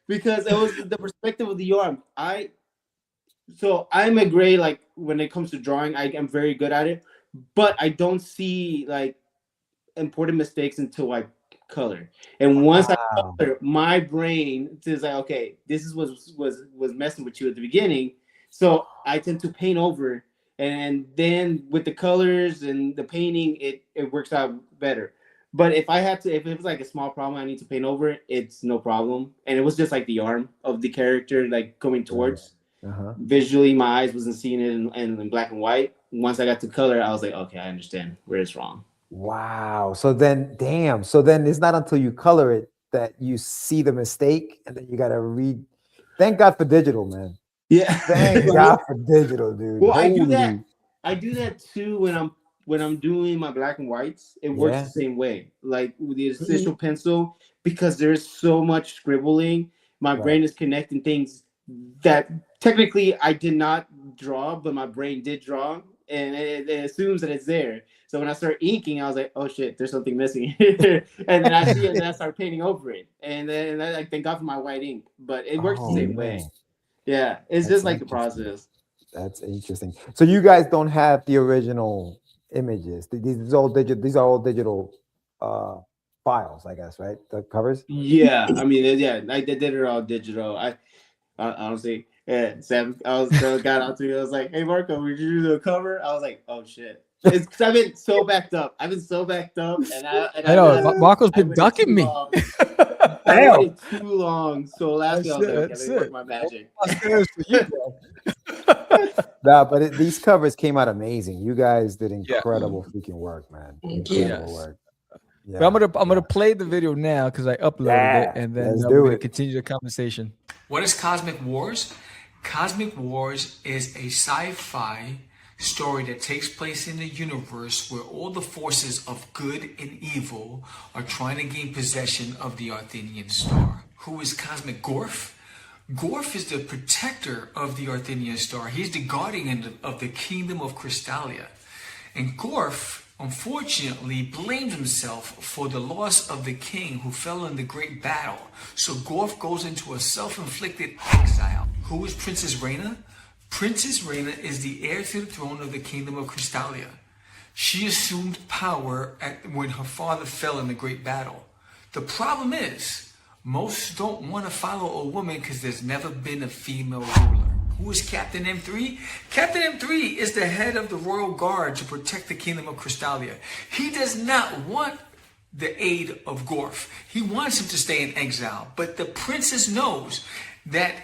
Because it was the perspective of the arm. I'm a gray, like when it comes to drawing, I'm very good at it, but I don't see like important mistakes until I color. And once I color, my brain says like, okay, this is what was messing with you at the beginning. So I tend to paint over, and then with the colors and the painting, it works out better. But if it was like a small problem I need to paint over, it's no problem. And it was just like the arm of the character like coming towards. Visually, my eyes wasn't seeing it in black and white. Once I got to color, I was like, okay, I understand where it's wrong. Wow. So then it's not until you color it that you see the mistake, and then you got to read. Thank God for digital, man. Yeah. Thank God for digital, dude. Well, I do that too when I'm doing my black and whites. It works the same way, like with the official pencil, because there's so much scribbling. My brain is connecting things that technically I did not draw, but my brain did draw. and it assumes that it's there. So when I start inking, I was like, oh shit, there's something missing. And then I see it, and then I start painting over it. And then I like thank God for my white ink, but it works the same way. Yeah, it's just like the process. That's interesting. So you guys don't have the original images. These are all digital. These are all digital files, I guess, right? The covers. Yeah, I mean, yeah, they did it all digital. I honestly, yeah, Sam, got out to me. I was like, "Hey, Marco, would you do the cover?" I was like, "Oh shit." It's because I've been so backed up. And I know Marco's been ducking me. I waited too long. So last year I was like, okay, let me work my magic. Nah, but these covers came out amazing. You guys did incredible freaking work, man. Incredible work. Yeah, but I'm gonna play the video now because I uploaded it, and then we're gonna continue the conversation. What is Cosmic Wars? Cosmic Wars is a sci-fi story that takes place in a universe where all the forces of good and evil are trying to gain possession of the Arthenian star. Who is Cosmic Gorf? Gorf is the protector of the Arthenian star. He's the guardian of the kingdom of Crystallia. And Gorf, unfortunately, blames himself for the loss of the king who fell in the great battle. So Gorf goes into a self-inflicted exile. Who is Princess Reina? Princess Reina is the heir to the throne of the kingdom of Crystallia. She assumed power when her father fell in the great battle. The problem is, most don't want to follow a woman because there's never been a female ruler. Who is Captain M3? Captain M3 is the head of the Royal Guard to protect the kingdom of Crystallia. He does not want the aid of Gorf. He wants him to stay in exile. But the princess knows that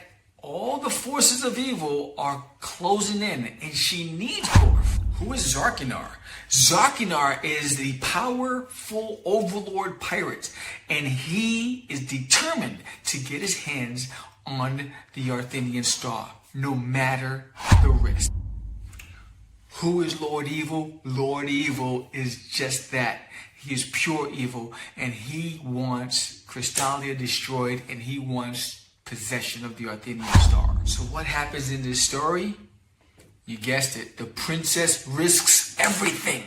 all the forces of evil are closing in, and she needs Gorf. Who is Zarkinar? Zarkinar is the powerful overlord pirate, and he is determined to get his hands on the Arthenian star, no matter the risk. Who is Lord Evil? Lord Evil is just that. He is pure evil, and he wants Crystallia destroyed, and he wants possession of the Arthenian star. So what happens in this story? You guessed it. The princess risks everything,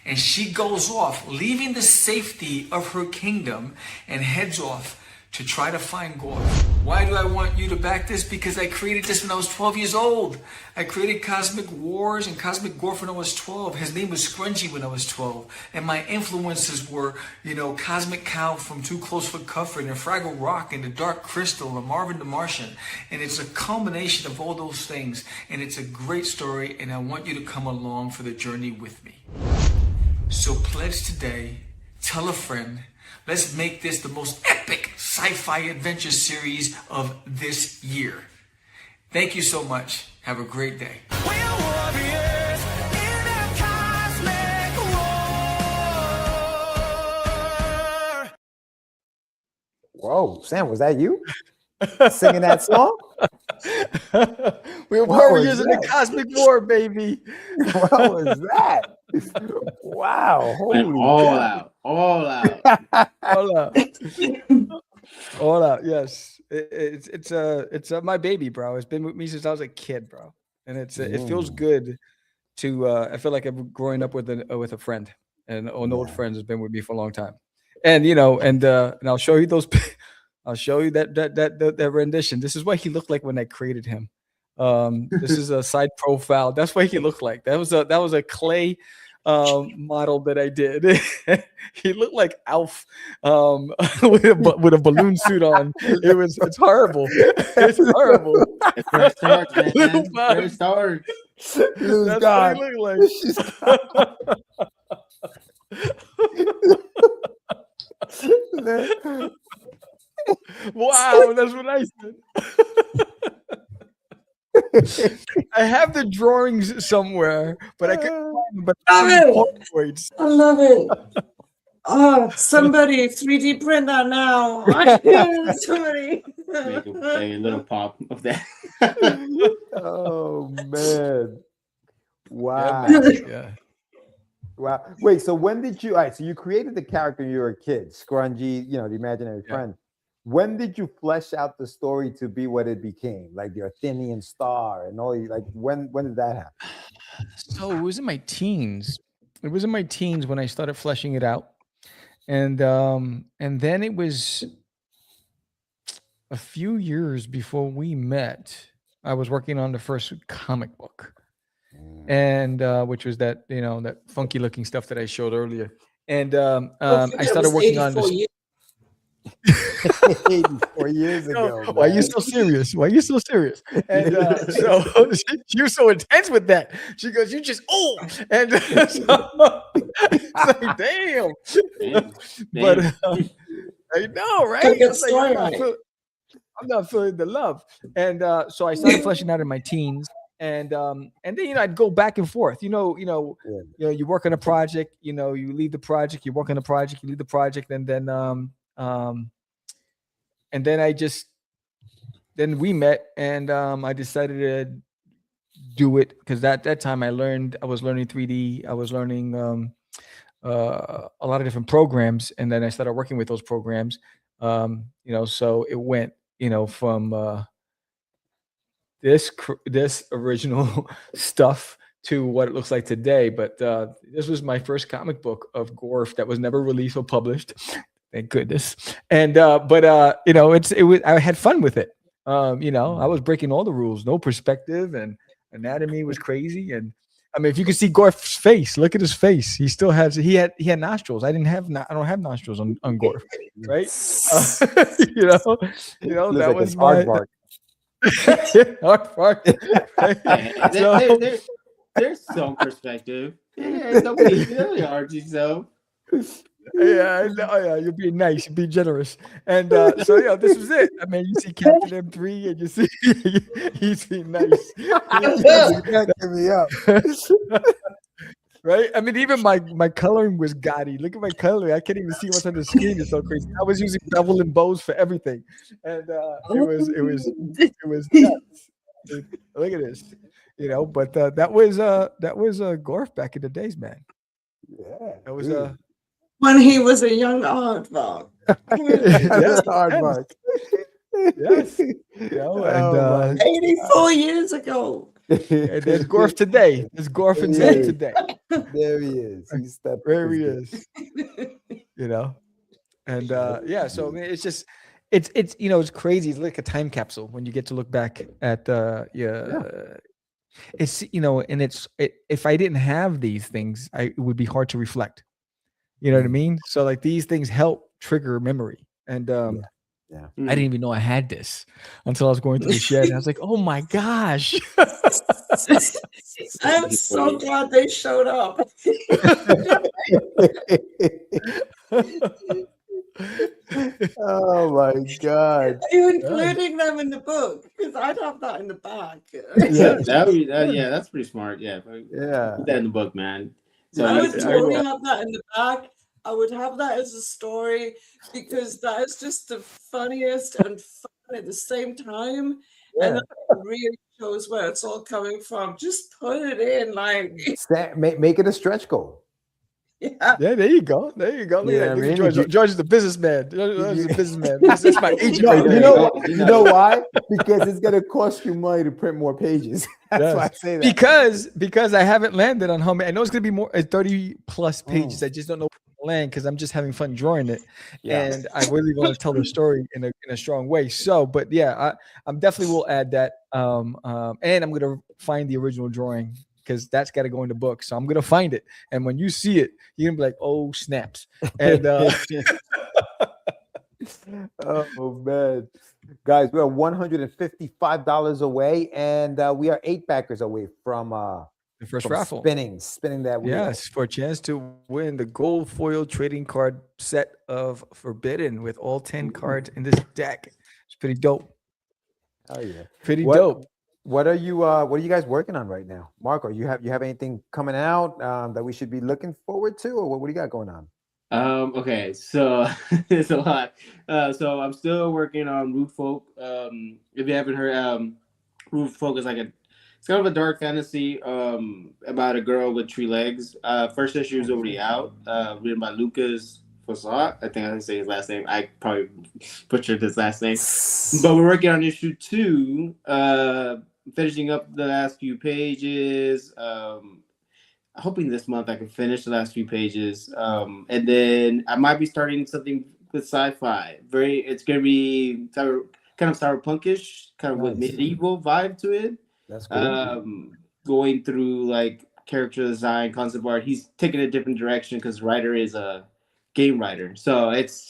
and she goes off, leaving the safety of her kingdom, and heads off to try to find Gorf. Why do I want you to back this? Because I created this when I was 12 years old. I created Cosmic Wars and Cosmic Gorf when I was 12. His name was Scrungy when I was 12. And my influences were, Cosmic Cow from Too Close for Comfort and Fraggle Rock and The Dark Crystal and Marvin the Martian. And it's a culmination of all those things. And it's a great story, and I want you to come along for the journey with me. So pledge today, tell a friend. Let's make this the most epic sci-fi adventure series of this year. Thank you so much. Have a great day. We're warriors in a cosmic war. Whoa, Sam, was that you singing that song? We're warriors in the cosmic war, baby. What was that? Wow. All out. All out. Yes. It's my baby, bro. It's been with me since I was a kid, bro. And it feels good to I feel like I'm growing up with a friend, and an old friend has been with me for a long time. And and I'll show you those I'll show you that rendition. This is what he looked like when I created him. This is a side profile. That's what he looked like. That was a clay model that I did. He looked like Alf with a balloon suit on. It's horrible. It's horrible. It's very stark, man. Very stark. That's what he looked like. Wow, that's what I said. I have the drawings somewhere, but I can't find them. But I love it. Oh, somebody 3D print that now. Somebody make a little pop of that. Oh man! Wow. Yeah. Wow. Wait. So when did you? All right. So you created the character when you were a kid, Scrungy. The imaginary friend. When did you flesh out the story to be what it became, like the Arthenian star and all? Like when did that happen? So it was in my teens. It was in my teens when I started fleshing it out, and then it was a few years before we met. I was working on the first comic book, and which was that that funky looking stuff that I showed earlier, and I started working on this. 84 years ago. Why are you man. so serious? Why are you so serious? And so she was so intense with that. She goes, "You just and so, it's like, damn." But I know, right? Gotta get I was like, story right. I'm not feeling the love, and so I started fleshing out in my teens, and then I'd go back and forth. You work on a project, you leave the project, you work on a project, you leave the project, and then then we met, and I decided to do it because at that time I was learning 3D, I was learning a lot of different programs, and then I started working with those programs. So it went from this original stuff to what it looks like today. But this was my first comic book of Gorf that was never released or published. Thank goodness. And I had fun with it. I was breaking all the rules, no perspective, and anatomy was crazy. And I mean, if you can see Gorf's face, look at his face. He still has he had nostrils. I don't have nostrils on Gorf, right? That like was an my aardvark. Aardvark. There's some perspective. Yeah, don't be really hard yourself. Yeah, you're being nice, you're being generous, and so this was it. I mean, you see Captain M3, and you see he's being nice. Give me up. Right? I mean, even my coloring was gaudy. Look at my coloring. I can't even see what's on the screen. It's so crazy. I was using bevel and bows for everything, and it was nuts. Look at this, But that was Gorf back in the days, man. Yeah, That was When he was a young aardvark. Yes, aardvark. Yes. And 84 years ago. and there's Gorf today. There's Gorf and Zed today. There he is. He's stepped. There he is. And so I mean, it's just it's crazy. It's like a time capsule when you get to look back at it's and if I didn't have these things, it would be hard to reflect. You know what I mean? So like these things help trigger memory. And Yeah. I didn't even know I had this until I was going through the shed. And I was like, oh my gosh. I'm so glad they showed up. Oh my God. Are you including them in the book? Because I'd have that in the back. Yeah, that's pretty smart. Yeah. Yeah. Put that in the book, man. So I would totally have that in the back. I would have that as a story because that is just the funniest and fun at the same time. Yeah. And that really shows where it's all coming from. Just put it in, like, Make it a stretch goal. yeah. Yeah, there you go. There you go. Look Yeah, at that. I mean, George is the businessman. George is the businessman. That's my agent right there. You know why? Because it's gonna cost you money to print more pages. That's why I say that. Because I haven't landed on how many. I know it's gonna be more 30 plus pages. I just don't know where to land because I'm just having fun drawing it, and I really want to tell the story in a strong way. So, but yeah, I'm definitely will add that. And I'm gonna find the original drawing because that's got to go in the book. So I'm gonna find it, and when you see it, you're gonna be like, "Oh snaps!" And oh man, guys, we are $155 away, and we are 8 backers away from the first from raffle. spinning that wheel. Yes, for a chance to win the gold foil trading card set of Forbidden with all 10 cards in this deck. It's pretty dope. Oh yeah, Pretty dope. What are you guys working on right now, Marco? You have anything coming out that we should be looking forward to, or what do you got going on? Okay, so it's a lot. So I'm still working on Root Folk. If you haven't heard, Root Folk is it's kind of a dark fantasy about a girl with 3 legs. First issue is already out, written by Lucas Fossat. I think I can say his last name. I probably butchered his last name. But we're working on issue 2. finishing up the last few pages. Hoping this month I can finish the last few pages. And then I might be starting something with sci-fi. It's gonna be kind of cyberpunkish, kind of with medieval vibe to it. That's cool. Going through like character design, concept art. He's taking a different direction because the writer is a game writer. So it's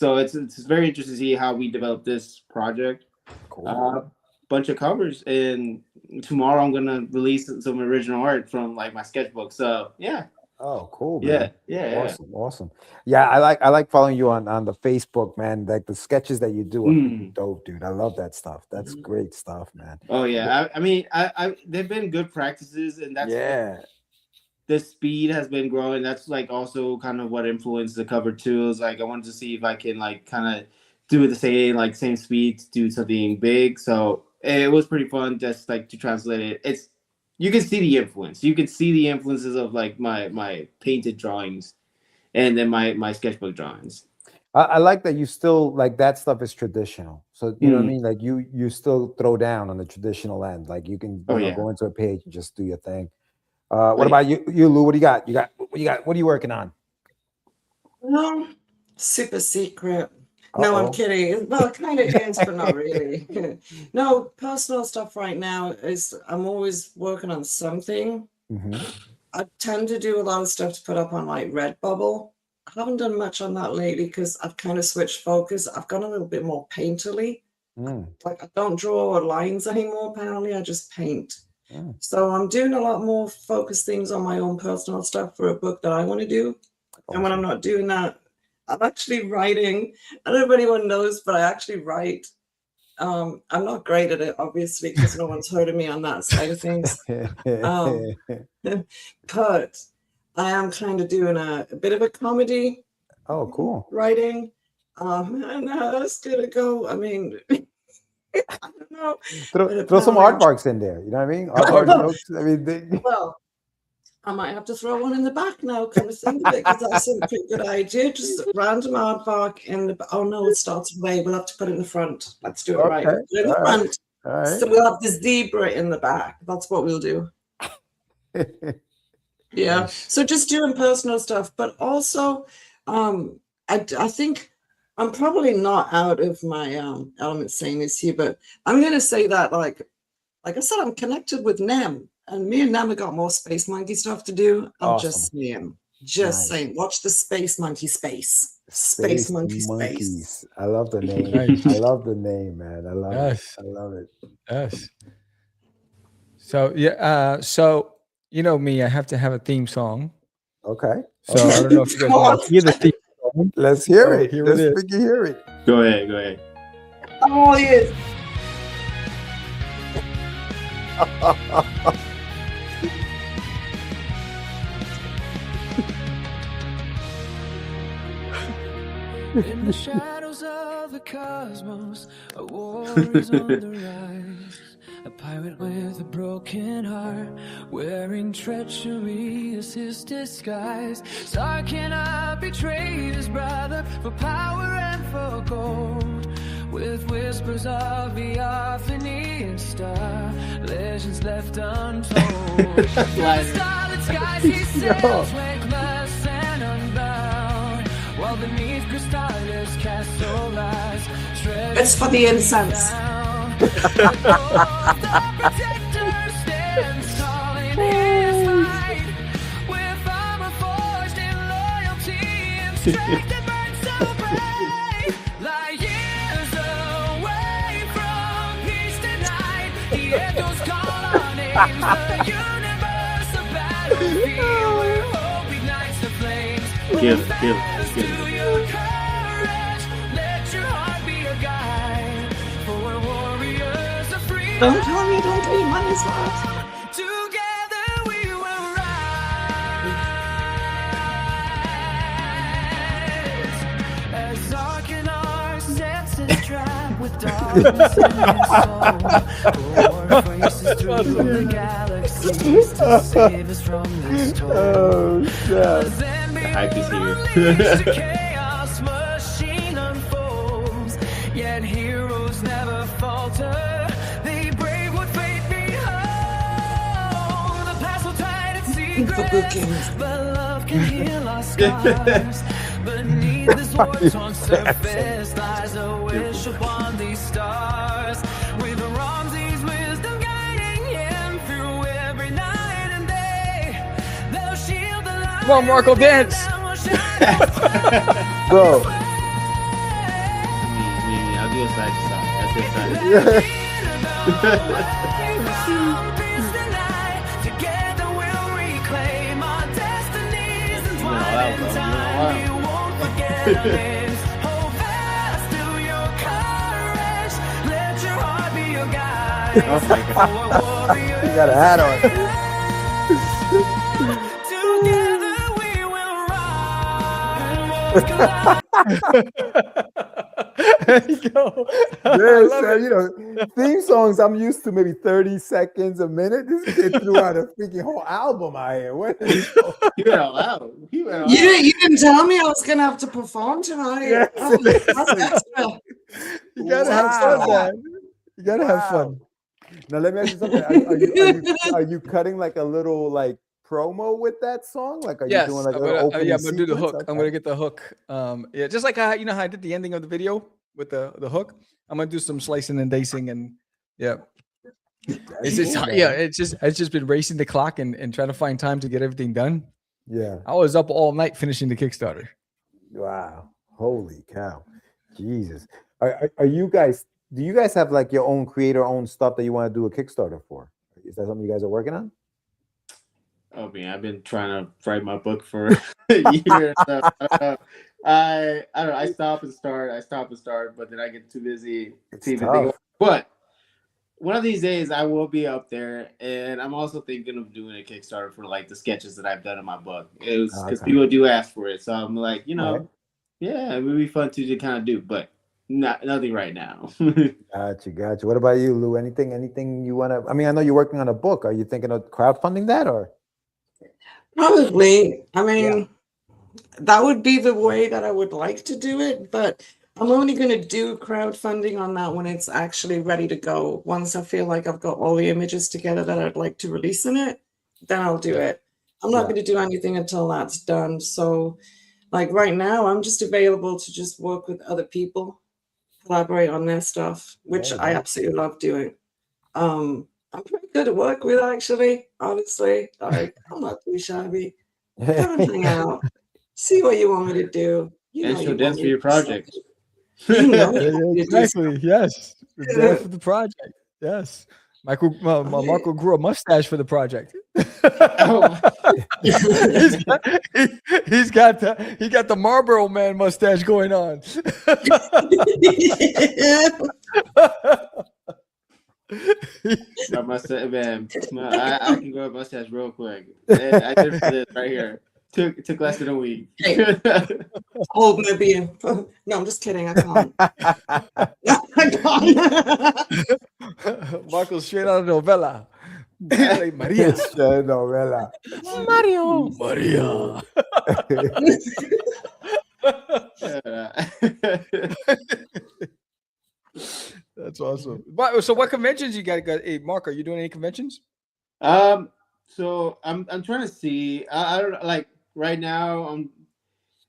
very interesting to see how we develop this project. Cool. Bunch of covers, and tomorrow I'm gonna release some original art from like my sketchbook. So yeah. Oh, cool, man. Yeah. Awesome. Yeah, I like following you on the Facebook, man. Like the sketches that you do are dope, dude. I love that stuff. That's great stuff, man. Oh yeah. I mean, they've been good practices, and that's the speed has been growing. That's like also kind of what influenced the cover too. Is like I wanted to see if I can like kind of do it the same speed to do something big. So it was pretty fun just like to translate it. You can see the influence. You can see the influences of like my painted drawings and then my sketchbook drawings. I like that you still like that stuff is traditional. So you know what I mean? Like you still throw down on the traditional end. Like you can go into a page and just do your thing. What about you, Lou? What do you got? What are you working on? No, super secret. No, I'm kidding. Well, it kind of is, but not really. No, personal stuff right now is I'm always working on something. I tend to do a lot of stuff to put up on like Redbubble. I haven't done much on that lately because I've kind of switched focus. I've gone a little bit more painterly. Like I don't draw lines anymore, apparently. I just paint. So I'm doing a lot more focused things on my own personal stuff for a book that I want to do. And when I'm not doing that, I'm actually writing. I don't know if anyone knows, but I actually write. I'm not great at it, obviously, because no one's heard of me on that side of things. But I am kind of doing a bit of a comedy. Oh, cool. Writing. And how that's gonna go. I mean, I don't know. Throw some aardvarks in there. You know what I mean? Aardvark notes. I mean, well, I might have to throw one in the back now, kind of think of it, because that's a pretty good idea. Just a random aardvark in the. Oh no, it starts way. We'll have to put it in the front. Let's do it right. Put it in the front. All right. So we'll have the zebra in the back. That's what we'll do. Yeah. So just doing personal stuff, but also, I think I'm probably not out of my element saying this here, but I'm going to say that like I said, I'm connected with Nem. And me and Nem have got more Space Monkey stuff to do. I'm just saying. Just saying. Watch the Space Monkey space. Space Monkey space. I love the name. I love the name, man. I love it. I love it. Yes. So yeah. So you know me, I have to have a theme song. Okay. So I don't know if you guys want to hear the theme song. Let's hear it. Let's freaking hear it. Go ahead. Oh yes. In the shadows of the cosmos, a war is on the rise. A pirate with a broken heart, wearing treachery as his disguise. Sarkina betrayed his brother for power and for gold. With whispers of the Athenian star, legends left untold. The starlit skies he sails, reckless and unbound, while beneath Crystallis castle lies. It's for the incense. The protector stands tall in his fight, with armor forged in loyalty and strength that burns so bright. Like years away from peace tonight, the echoes call our names. The universe, a battlefield where hope ignites the flames. Kill. To your courage, let your heart be a guide. For we're warriors of freedom. Don't tell me, don't be money's worth. Together we will rise. As Sarkinar sets his trap with darkness in his soul. War races through the galaxies to save us from this toll. Oh, shit. Hype is here. The chaos machine unfolds, yet heroes never falter. They brave what fate beholds. for bookings. But love can heal our scars. Beneath this war-torn surface lies a wish upon these stars. With Ramsey's wisdom guiding him through every night and day. They'll shield the light. Come on, Marco, dance. Bro. I'll do a side to side. That's it, side. Together we'll reclaim our destinies and all out, twine in bro. time. You You won't forget our names. Hold fast to your courage. Let your heart be your guide. Oh my God. You got a hat on. Together we will rise. There you go. I Yes, love man, it. you know, theme songs I'm used to maybe 30 seconds a minute. This kid threw out a freaking whole album out here. What is You went all out. You went all You out. didn't, you didn't tell me I was gonna have to perform tonight. Yes. Oh, that's extra. You gotta have fun, Wow. man. You gotta have fun. Now let me ask you something. Are you cutting like a little like promo with that song? Like are Yes, you doing like a I'm little gonna, opening yeah, I'm gonna do the sequence? hook. I'm Okay. gonna get the hook. Yeah, just like how you know how I did the ending of the video with the hook. I'm gonna do some slicing and dicing and yeah. It's just cool, yeah, man. it's just been racing the clock and trying to find time to get everything done. Yeah. I was up all night finishing the Kickstarter. Wow. Holy cow. Jesus. Are you guys, do you guys have like your own creator-owned stuff that you want to do a Kickstarter for? Is that something you guys are working on? Oh man, I've been trying to write my book for a year. So, I don't know. I stop and start, but then I get too busy It's to even think. tough. But one of these days, I will be up there, and I'm also thinking of doing a Kickstarter for like the sketches that I've done in my book. It was because Okay. people do ask for it, so I'm like, you know, Right. yeah, it would be fun to kind of do, but nothing right now. Gotcha. What about you, Lou? Anything you want to? I mean, I know you're working on a book. Are you thinking of crowdfunding that or? Probably. I mean, that would be the way that I would like to do it, but I'm only going to do crowdfunding on that when it's actually ready to go. Once I feel like I've got all the images together that I'd like to release in it, then I'll do it. I'm not Yeah. going to do anything until that's done. So, like right now, I'm just available to just work with other people, collaborate on their stuff, which There you I go. absolutely love doing. I'm pretty good at work with, actually, honestly. Like, I'm not too shabby. Come and hang out. See what you want me to do. You And know show you dance want for me your to do something. project. You know Yeah, you want me to do exactly. Yes. The dance for the project. Yes. Marco grew a mustache for the project. Oh. he's got the Marlboro Man mustache going on. My mustache, man. I can grow a mustache real quick. I did for this right here. Took less than a week. Hey. Hold my beer. No, I'm just kidding. I can't. I can't. Marco's straight out of novela. Like Maria. Novela. Maria. That's awesome. So what conventions you got? Hey, Mark, are you doing any conventions? So I'm trying to see. I don't like right now.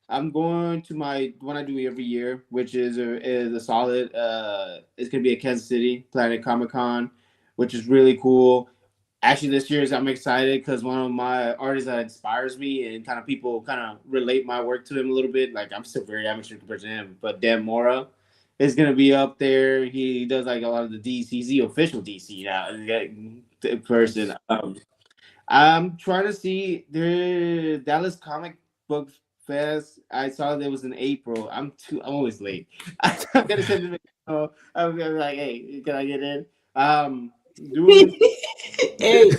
I'm going to my one I do every year, which is a solid. It's gonna be at Kansas City Planet Comic Con, which is really cool. Actually, this year I'm excited because one of my artists that inspires me and kind of people kind of relate my work to him a little bit. Like I'm still very amateur compared to him, but Dan Mora is gonna be up there. He does like a lot of the DC. He's the official DC now person. I'm trying to see the Dallas Comic Book Fest. I saw that was in April. I'm always late. I'm gonna send him. I'm gonna be like, hey, can I get in? Doing. Hey.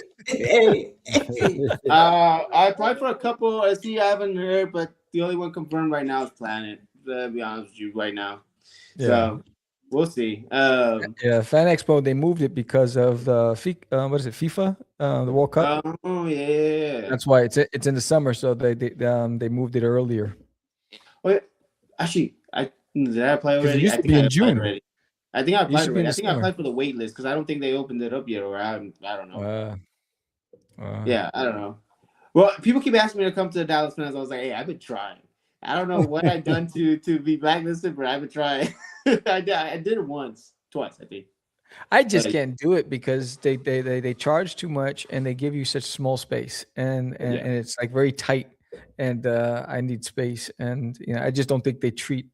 I applied for a couple. I see. I haven't heard, but the only one confirmed right now is Planet. To be honest with you, right now. Yeah. So we'll see. Yeah, Fan Expo, they moved it because of the what is it, FIFA, the World Cup. Oh yeah. That's why it's in the summer, so they moved it earlier. Wait, actually, did I apply Because it already? used I to think be I in applied June. already. I think I It used applied to be in already. the I think I summer. applied for the wait list because I don't think they opened it up yet, or I don't know. Wow. Yeah, I don't know. Well, people keep asking me to come to the Dallas Finals. I was like, hey, I've been trying. I don't know what I've done to be blacklisted, but I've been trying. I did it twice, I think. I just can't do it because they charge too much and they give you such small space and it's like very tight and I need space and I just don't think they treat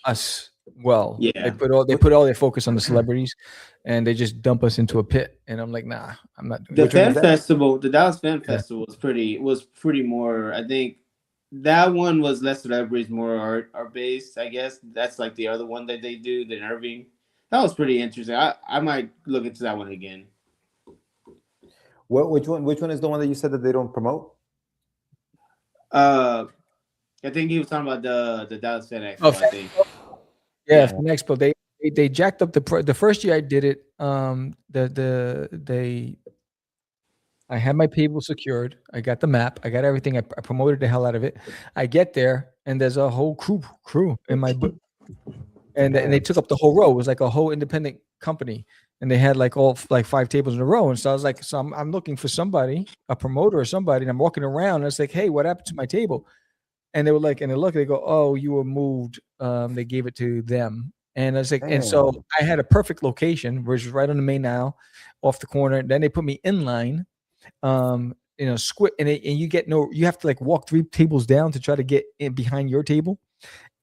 us well. Yeah. They put all their focus on the celebrities and they just dump us into a pit and I'm like, nah, I'm not doing the fan festival. The Dallas Fan Festival was pretty more. I think that one was less celebrities, more art based. I guess that's like the other one that they do, the Irving. That was pretty interesting. I might look into that one again. Which one is the one that you said that they don't promote? I think he was talking about the Dallas Fan Expo. I think. Yeah, Fan Expo. They jacked up the first year I did it. I had my table secured. I got the map. I got everything. I promoted the hell out of it. I get there and there's a whole crew in my book. And they took up the whole row. It was like a whole independent company, and they had like 5 tables in a row. And so I was like, I'm looking for somebody, a promoter or somebody. And I'm walking around, and it's like, hey, what happened to my table? And they were like, and they go, oh, you were moved. They gave it to them. And I was like, and so I had a perfect location, which was right on the main aisle, off the corner. Then they put me in line, and you have to like walk 3 tables down to try to get in behind your table.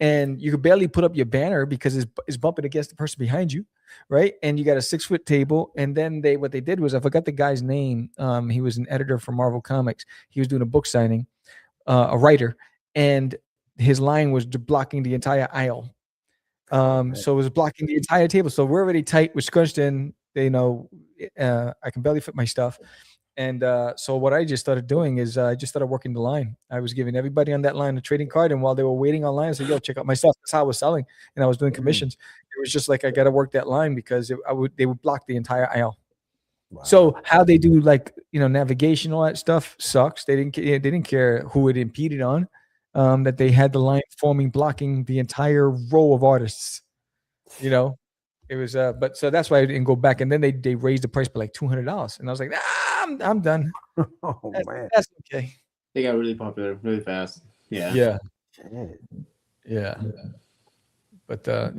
And you could barely put up your banner because it's bumping against the person behind you, right? And you got a 6-foot table. And then what they did was, I forgot the guy's name. He was an editor for Marvel Comics. He was doing a book signing, a writer, and his line was blocking the entire aisle. So it was blocking the entire table. So we're already tight. We're scrunched in. I can barely fit my stuff. And so what I just started doing is I just started working the line. I was giving everybody on that line a trading card. And while they were waiting online, I said, yo, check out my stuff. That's how I was selling. And I was doing commissions. It was just like, I got to work that line because they would block the entire aisle. Wow. So how they do navigation, all that stuff sucks. They didn't care who it impeded on, that they had the line forming, blocking the entire row of artists, It was, but so that's why I didn't go back. And then they raised the price by like $200. And I was like, I'm done. Man. That's okay. They got really popular really fast. Yeah. Yeah. But I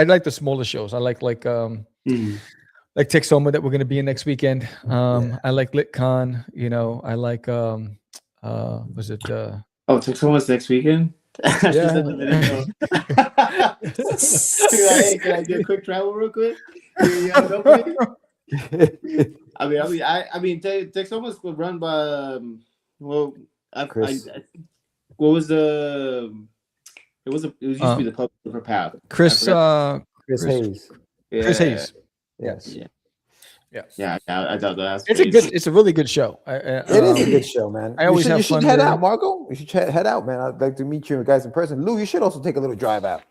like the smaller shows. I like Texoma that we're going to be in next weekend. I like LitCon, I like, was it? Texoma's next weekend? Yeah. Hey, can I get a quick travel real quick? Texoma's run by Chris. What was the? It used to be the publisher for Path. Chris Hayes. Yeah. Chris Hayes. Yes. Yeah. I thought that. It's a really good show. It is a good show, man. I always have fun. You should head out, Marco. You should head out, man. I'd like to meet you guys in person. Lou, you should also take a little drive out.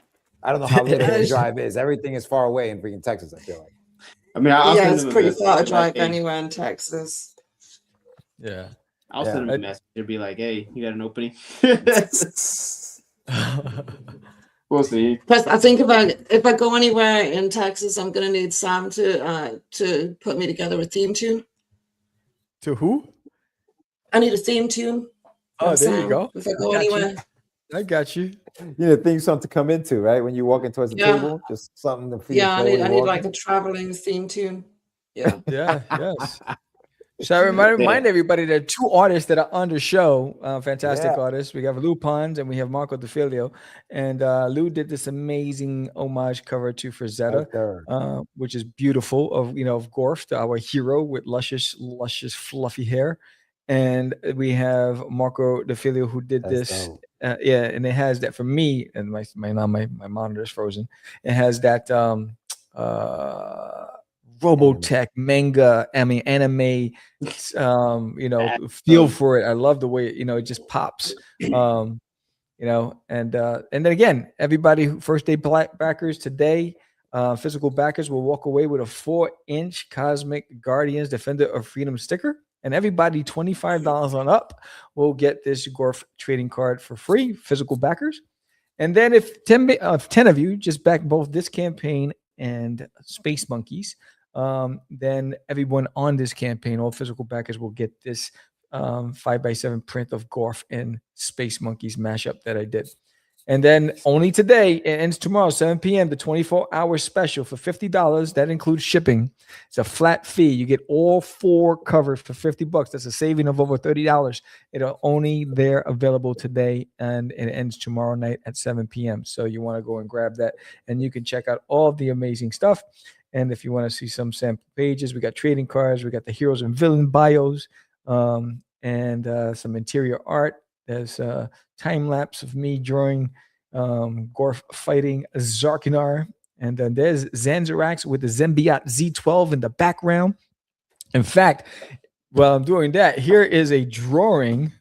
I don't know how little the drive is. Everything is far away in freaking Texas, I feel like. It's pretty far to drive anywhere in Texas. Yeah. I'll send him a message and be like, hey, you got an opening? We'll see. Plus, I think if I go anywhere in Texas, I'm gonna need Sam to put me together a theme tune. To who? I need a theme tune. Oh, there you go. If I go anywhere. I got you. Things something to come into, right? When you're walking towards the table, just something to feel. I need like a traveling theme tune. Yeah. Yes. So I remind everybody there are 2 artists that are on the show, fantastic artists. We have Lou Pons and we have Marco DeFilio. And Lou did this amazing homage cover to Frazetta, which is beautiful, of Gorf, our hero with luscious, fluffy hair. And we have Marco DeFilio who did this. And it has that for me, and my monitor is frozen. It has that Robotech manga, anime, feel for it. I love the way it just pops, and then again, everybody first day backers today, physical backers will walk away with a 4-inch Cosmic Guardians Defender of Freedom sticker, and everybody $25 on up will get this Gorf trading card for free. Physical backers, and then if 10 of you just back both this campaign and Space Monkeys, then everyone on this campaign, all physical backers, will get this 5x7 print of Gorf and Space Monkeys mashup that I did. And then only today, it ends tomorrow, 7 p.m., the 24-hour special for $50. That includes shipping. It's a flat fee. You get all 4 covers for $50. That's a saving of over $30. It'll only there available today, and it ends tomorrow night at 7 p.m. So you want to go and grab that, and you can check out all of the amazing stuff. And if you want to see some sample pages, we got trading cards, we got the heroes and villain bios, and some interior art. There's a time lapse of me drawing Gorf fighting Zarkinar. And then there's Zanzarax with the Zembiat Z12 in the background. In fact, while I'm doing that, here is a drawing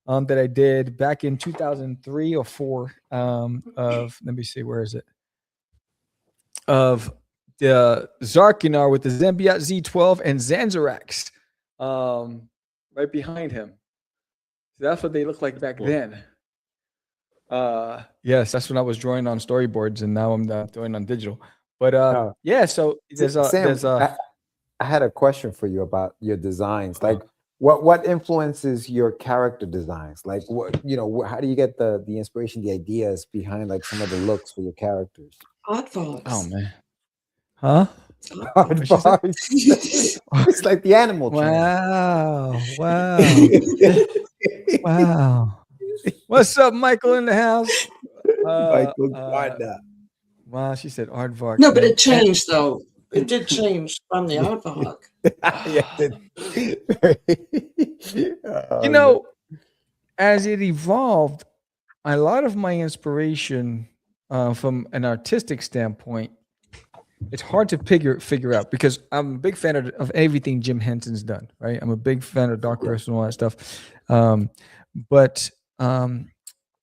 that I did back in 2003 or 4 of, let me see, where is it? Of the Zarkinar with the Zembiat Z12 and Zanzarax right behind him. That's what they looked like back then. Yes, that's when I was drawing on storyboards, and now I'm doing on digital. But yeah, so Sam, I had a question for you about your designs. Like, what influences your character designs? Like, what, you know, how do you get the inspiration, the ideas behind like some of the looks for your characters? Aardvarks. Oh man, huh? Aardvarks. It's like the Animal Wow, wow. What's up, Michael in the house? Michael Gardner. Wow, she said aardvark. No, but it changed though. It did change from the aardvark. You know, as it evolved, a lot of my inspiration from an artistic standpoint, it's hard to figure out, because I'm a big fan of everything Jim Henson's done, right? I'm a big fan of Dark Horse and all that stuff. But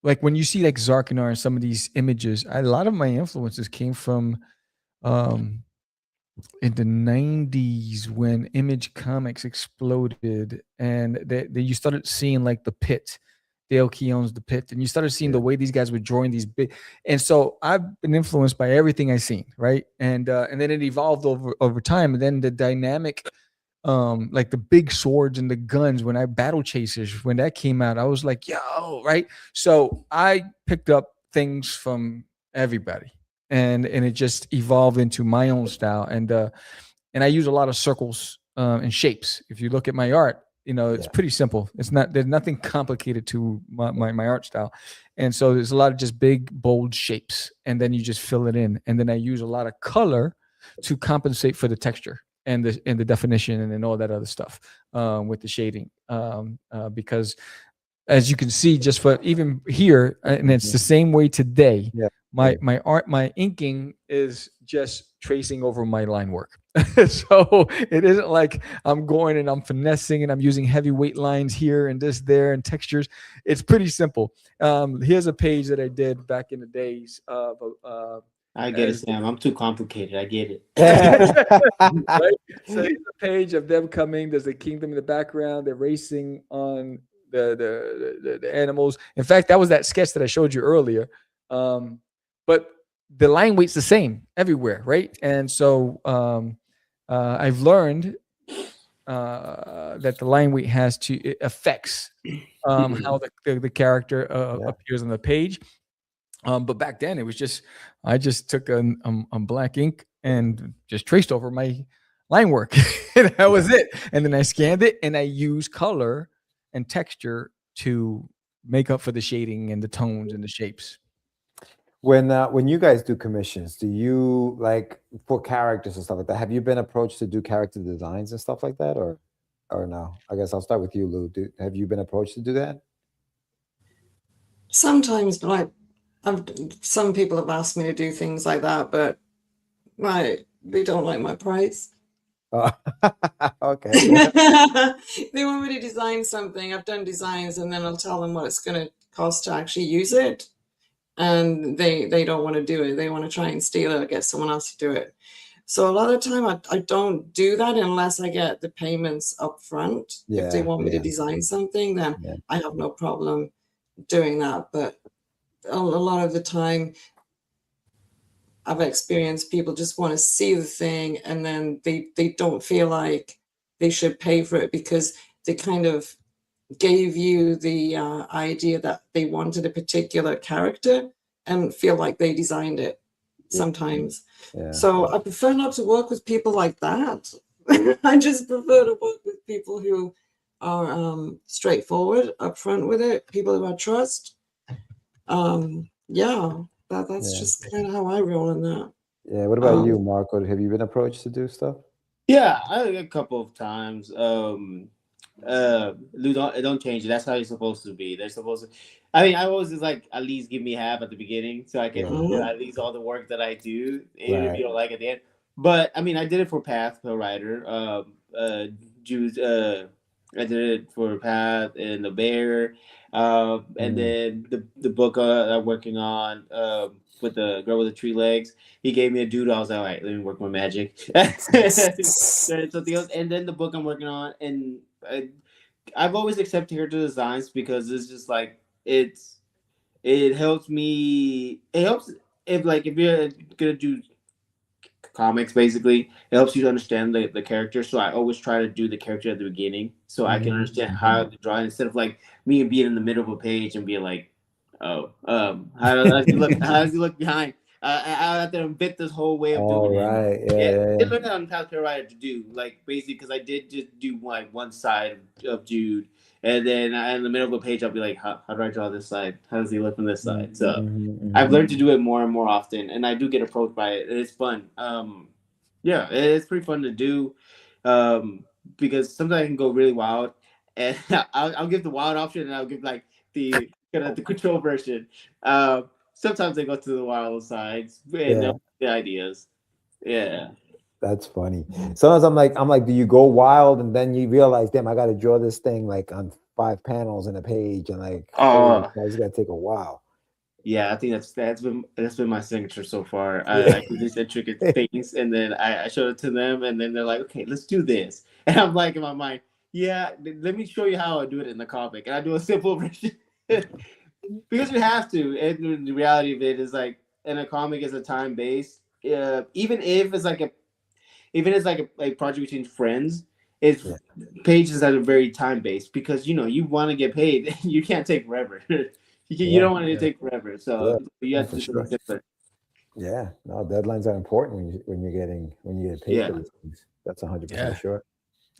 like when you see like Zarkinar and some of these images, a lot of my influences came from in the 90s when Image Comics exploded, and you started seeing like the Pit, Dale Keown's The Pit, and you started seeing the way these guys were drawing these big. And so I've been influenced by everything I've seen, right? And then it evolved over time. And then the dynamic, like the big swords and the guns, when Battle Chasers, when that came out, I was like, yo, right? So I picked up things from everybody, and it just evolved into my own style. And I use a lot of circles and shapes. If you look at my art, you know, it's pretty simple. There's nothing complicated to my art style. And so there's a lot of just big, bold shapes, and then you just fill it in. And then I use a lot of color to compensate for the texture and the definition and then all that other stuff with the shading. Because as you can see, just for even here, and it's the same way today, my art, my inking is just tracing over my line work. So it isn't like I'm going and I'm finessing and I'm using heavyweight lines here and this, there, and textures. It's pretty simple. Here's a page that I did back in the days of I get it, Sam. I'm too complicated. I get it. Right? So here's a page of them coming. There's a kingdom in the background. They're racing on the animals. In fact, that was that sketch that I showed you earlier. But the line weight's the same everywhere, right? And so I've learned that the line weight affects how the character appears on the page. But back then it was just, I just took a black ink and just traced over my line work. And that was it. And then I scanned it and I used color and texture to make up for the shading and the tones and the shapes. When you guys do commissions, do you, like, for characters and stuff like that, have you been approached to do character designs and stuff like that, or no? I guess I'll start with you, Lou. Have you been approached to do that? Sometimes, but some people have asked me to do things like that, but they don't like my price. Okay. They want me to design something. I've done designs, and then I'll tell them what it's going to cost to actually use it. And they don't want to do it. They want to try and steal it or get someone else to do it. So a lot of the time I don't do that unless I get the payments up front. If they want me to design something, then I have no problem doing that. But a lot of the time, I've experienced people just want to see the thing and then they don't feel like they should pay for it because they kind of gave you the idea that they wanted a particular character and feel like they designed it sometimes. Yeah. So I prefer not to work with people like that. I just prefer to work with people who are straightforward, upfront with it, people who I trust. That's just kind of how I roll in that. Yeah. What about you, Marco? Have you been approached to do stuff? Yeah, a couple of times. Lou, don't change it. That's how you're supposed to be. They're supposed to. I mean, I always just like at least give me half at the begining, so I can at least all the work that I do, even if you don't like it at the end. But I mean, I did it for Path, the writer. Jude. I did it for Path and the Bear, and then the book I'm working on with the girl with the tree legs. He gave me a doodle. I was like, all right, let me work my magic. Something else, and then the book I'm working on, and I've always accepted character designs because it's just like it helps me. It helps if you're gonna do comics, basically it helps you to understand the character. So I always try to do the character at the beginning so I can understand how to draw it, instead of like me being in the middle of a page and being like, how does he look behind? I have to invent this whole way of doing it. I learned that on Path Writer to do, like, basically, because I did just do like one side of Jude, and then in the middle of a page I'll be like, how do I draw this side? How does he look on this side? So I've learned to do it more and more often, and I do get approached by it, and it's fun. Yeah, it's pretty fun to do, because sometimes I can go really wild, and I'll give the wild option, and I'll give like the control version. Sometimes they go to the wild sides and the ideas. Yeah, that's funny. Sometimes I'm like, do you go wild and then you realize, damn, I got to draw this thing like on 5 panels in a page, and like, it's got to take a while. Yeah, I think that's been my signature so far. I do these intricate things, and then I show it to them, and then they're like, okay, let's do this, and I'm like in my mind, yeah, let me show you how I do it in the comic, and I do a simple version. Because you have to, and the reality of it is like in a comic is a time based. Even if it's like a project between friends, it's pages that are very time based, because you want to get paid. You can't take forever. You don't want it to take forever, so you have to do something different. Yeah, no, deadlines are important when you get paid for these things. That's 100% sure.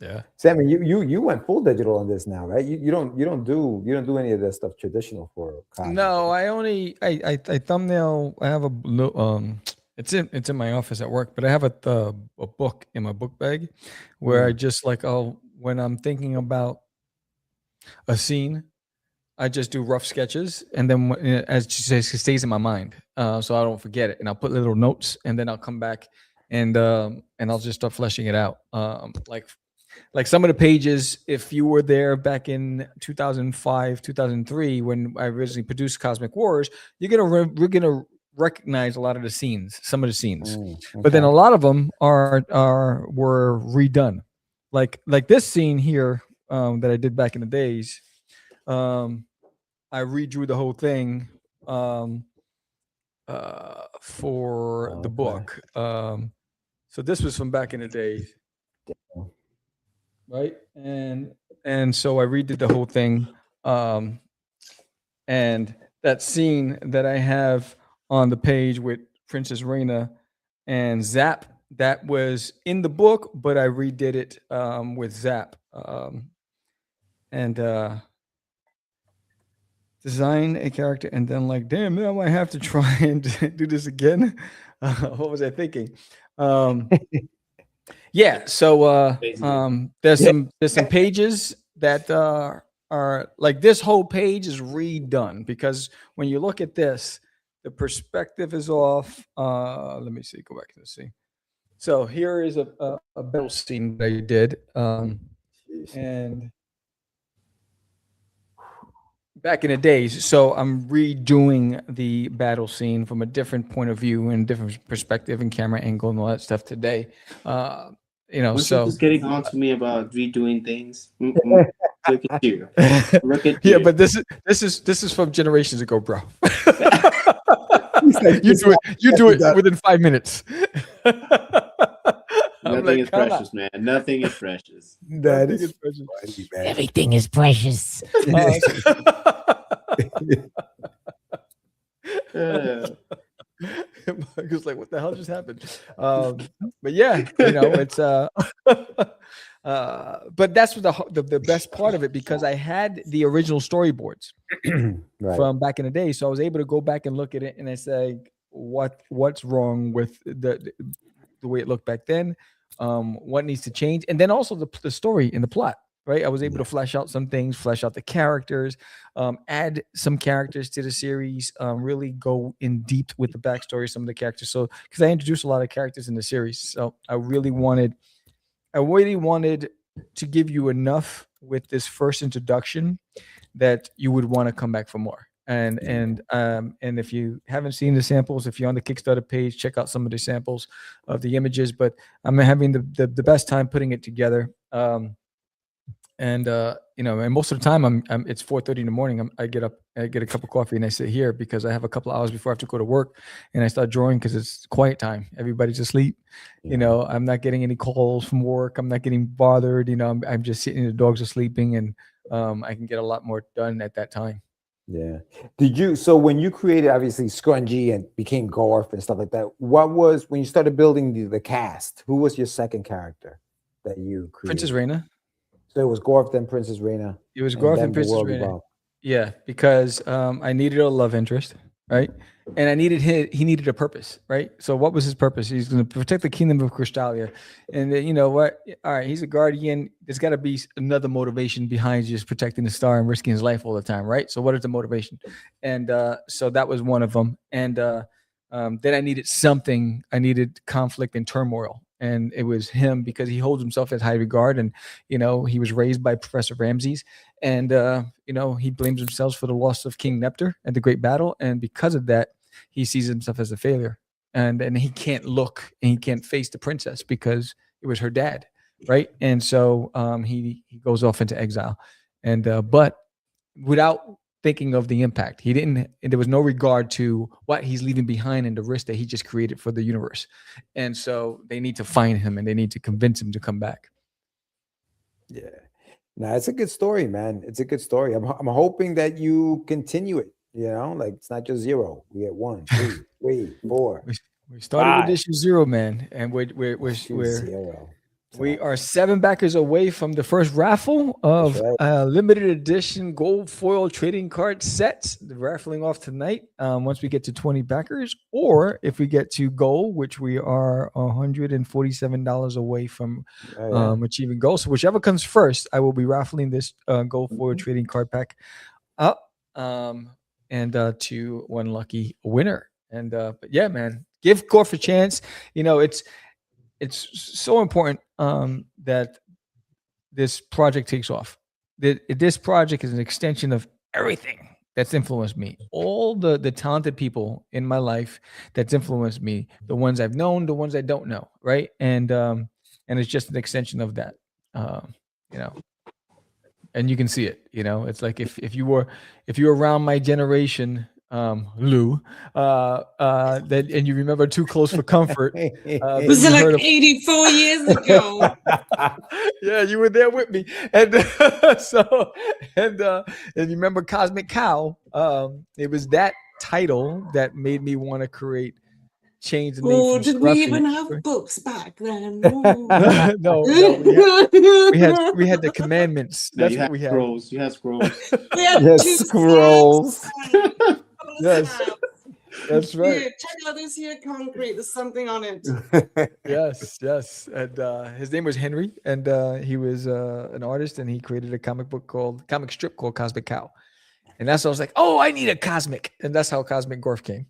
Yeah, Sammy, you went full digital on this now, right? You don't do any of this stuff traditional for Cosmic. No, I thumbnail. I have it's in my office at work, but I have a book in my book bag where I just when I'm thinking about a scene, I just do rough sketches, and then as she says, it stays in my mind, so I don't forget it, and I'll put little notes, and then I'll come back and I'll just start fleshing it out, like some of the pages, if you were there back in 2005, 2003, when I originally produced Cosmic Wars, we're gonna recognize a lot of the scenes, some of the scenes, but then a lot of them were redone, like this scene here that I did back in the days. I redrew the whole thing for the book. So this was from back in the days. Right, and so I redid the whole thing, and that scene that I have on the page with Princess Reina and Zap, that was in the book, but I redid it with Zap, and design a character, and then like, damn, now I have to try and do this again. What was I thinking? Yeah, so there's some pages that are like, this whole page is redone, because when you look at this, the perspective is off. Let me see, go back to the scene. So here is a battle scene that I did, and back in the days. So I'm redoing the battle scene from a different point of view and different perspective and camera angle and all that stuff today. So just getting on to me about redoing things. Look at you. Look at you. Yeah, but this is from generations ago, bro. You do it within 5 minutes. Nothing is precious, man. Nothing is precious. That is funny, man. Everything is precious. Michael's like, what the hell just happened? But yeah, it's but that's what the best part of it, because I had the original storyboards from back in the day, so I was able to go back and look at it and I say what's wrong with the way it looked back then, what needs to change, and then also the story and the plot. Right, I was able to flesh out some things, flesh out the characters, add some characters to the series, really go in deep with the backstory of some of the characters. So, because I introduced a lot of characters in the series, so I really wanted to give you enough with this first introduction that you would want to come back for more. And if you haven't seen the samples, if you're on the Kickstarter page, check out some of the samples of the images. But I'm having the best time putting it together. And most of the time it's 4:30 in the morning. I get up, I get a cup of coffee, and I sit here because I have a couple of hours before I have to go to work, and I start drawing because it's quiet time. Everybody's asleep. I'm not getting any calls from work. I'm not getting bothered. I'm just sitting. The dogs are sleeping, and I can get a lot more done at that time. Yeah. So when you created obviously Scrungy and became Gorf and stuff like that, what was when you started building the cast? Who was your second character that you created? Princess Reina. So it was Gorf, then Princess Reina. It was Gorf and Princess Reina. Yeah, because I needed a love interest, right? And I needed he needed a purpose, right? So what was his purpose? He's going to protect the kingdom of Crystalia. And you know what? All right, he's a guardian. There's got to be another motivation behind just protecting the star and risking his life all the time, right? So what is the motivation? And so that was one of them. And then I needed something. I needed conflict and turmoil. And it was him because he holds himself in high regard. And, he was raised by Professor Ramses. And, he blames himself for the loss of King Nepter at the Great Battle. And because of that, he sees himself as a failure. And he can't look and he can't face the princess because it was her dad. Right. And so he goes off into exile. And but without thinking of the impact, there was no regard to what he's leaving behind and the risk that he just created for the universe. And so they need to find him and they need to convince him to come back. Yeah. No, it's a good story, man. It's a good story. I'm hoping that you continue it. Like it's not just 0. We get 1, 2, 3, 4. We started with issue 0, man, and we're 0. We are 7 backers away from the first raffle of limited edition gold foil trading card sets. The raffling off tonight once we get to 20 backers, or if we get to goal, which we are $147 away from achieving goal. So whichever comes first, I will be raffling this gold foil trading card pack up and to one lucky winner. And but yeah, man, give Gorf a chance. It's so important that this project takes off. This project is an extension of everything that's influenced me. All the talented people in my life that's influenced me, the ones I've known, the ones I don't know, right? And it's just an extension of that, And you can see it, It's like if you were around my generation, Lou, that and you remember Too Close for Comfort. Was it like 84 years ago? Yeah, you were there with me, and and you remember Cosmic Cow. It was that title that made me want to change the name. Oh, did we even have books back then? No, we had the commandments. That's what we had. Scrolls. You had scrolls. We had scrolls. Yes, that's right. Here, check out this here concrete. There's something on it. Yes. And his name was Henry, and he was an artist, and he created a comic strip called Cosmic Cow. And that's how I was like, oh, I need a cosmic. And that's how Cosmic Gorf came.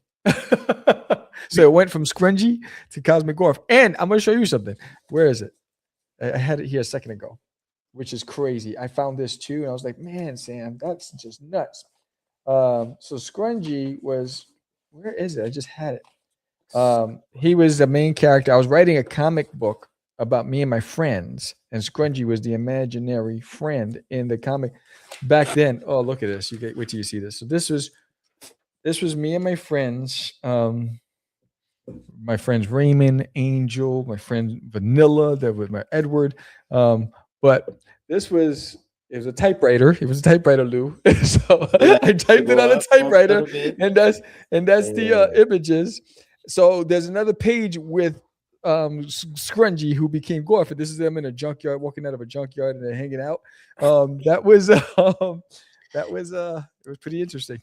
So it went from Scrungy to Cosmic Gorf. And I'm going to show you something. Where is it? I had it here a second ago, which is crazy. I found this too, and I was like, man, Sam, that's just nuts. So Scrungy was, where is it? I just had it. He was the main character. I was writing a comic book about me and my friends, and Scrungy was the imaginary friend in the comic back then. Oh, look at this. Wait till you see this. So this was This was me and my friends. My friends Raymond, Angel, my friend Vanilla, that was my Edward. But it was a typewriter. It was a typewriter, Lou. So I typed it on a typewriter, and that's the images. So there's another page with Scrungy, who became Gorf, and this is them in a junkyard, walking out of a junkyard, and they're hanging out. That was it was pretty interesting.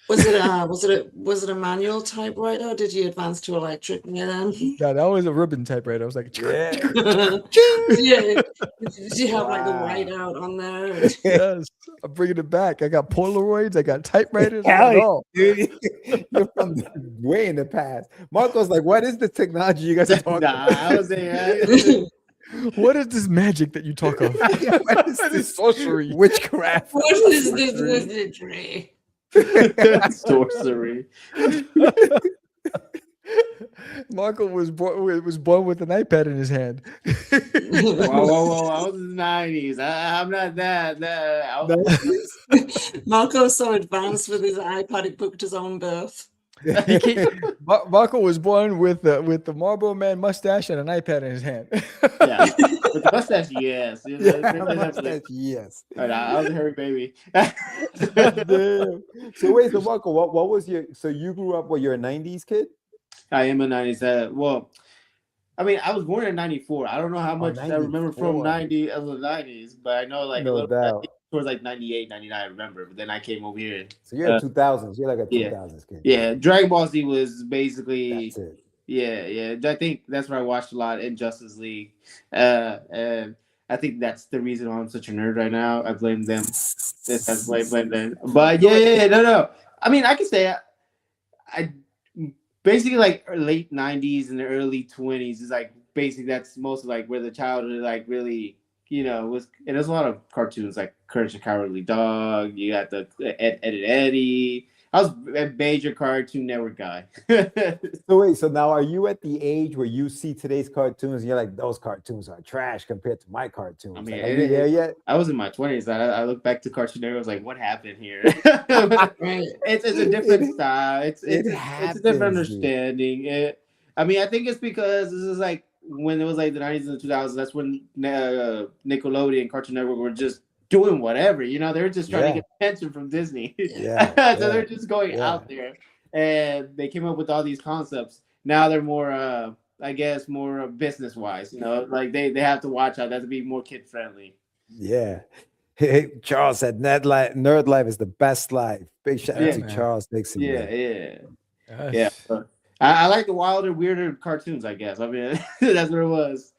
Was it a manual typewriter, or did you advance to electric then? Yeah, that was a ribbon typewriter. I was like, Yeah. Yeah. Did you have like the whiteout on there? yes, I'm bringing it back. I got Polaroids, I got typewriters, I got Hell it yeah, all. dude. You're from way in the past. Marco's like, what is the technology you guys are talking Nah, about? I was saying, What is this magic that you talk of? What is This sorcery. Witchcraft. What is this wizardry? sorcery. Marco was born with an iPad in his hand. Whoa. I was in the 90s. I'm not that. Marco's so advanced with his iPad, he booked his own birth. Marco was born with the Marlboro Man mustache and an iPad in his hand. Yeah. With the mustache, yes. Mustache, yes. Right, I was a hairy baby. Damn. So wait, so Marco, what was so you grew up, you're a 90s kid? I am a 90s. Well, I mean, I was born in 94. I don't know how much I remember from 90s, but I know like No doubt. towards like 98, 99, I remember. But then I came over here. So you're a 2000s. You're like a 2000s kid. Yeah, Dragon Ball Z was basically. That's it. Yeah. I think that's where I watched a lot in Justice League. And I think that's the reason why I'm such a nerd right now. I blame them. I blame them. But yeah, no. I mean, I can say I basically like late 90s and the early 20s is like basically that's most of like where the childhood like really, was. And there's a lot of cartoons like Courage the Cowardly Dog. You got the Ed, Ed and Eddie. I was a major Cartoon Network guy. So wait, so now are you at the age where you see today's cartoons and you're like, those cartoons are trash compared to my cartoons? I mean, are you there yet? I was in my 20s. I look back to Cartoon Network. I was like, what happened here? It's a different style. It's a different understanding. I mean, I think it's because this is like when it was like the 90s and the 2000s. That's when Nickelodeon, Cartoon Network were just doing whatever, they were just trying to get attention from Disney. So they're just going out there, and they came up with all these concepts. Now they're more, I guess, more business wise. Like they have to watch out. They have to be more kid friendly. Yeah. Hey, Charles said Nerd Life is the best life. Big shout out to Charles Dixon. Yeah. I like the wilder, weirder cartoons, I guess. I mean, that's what it was.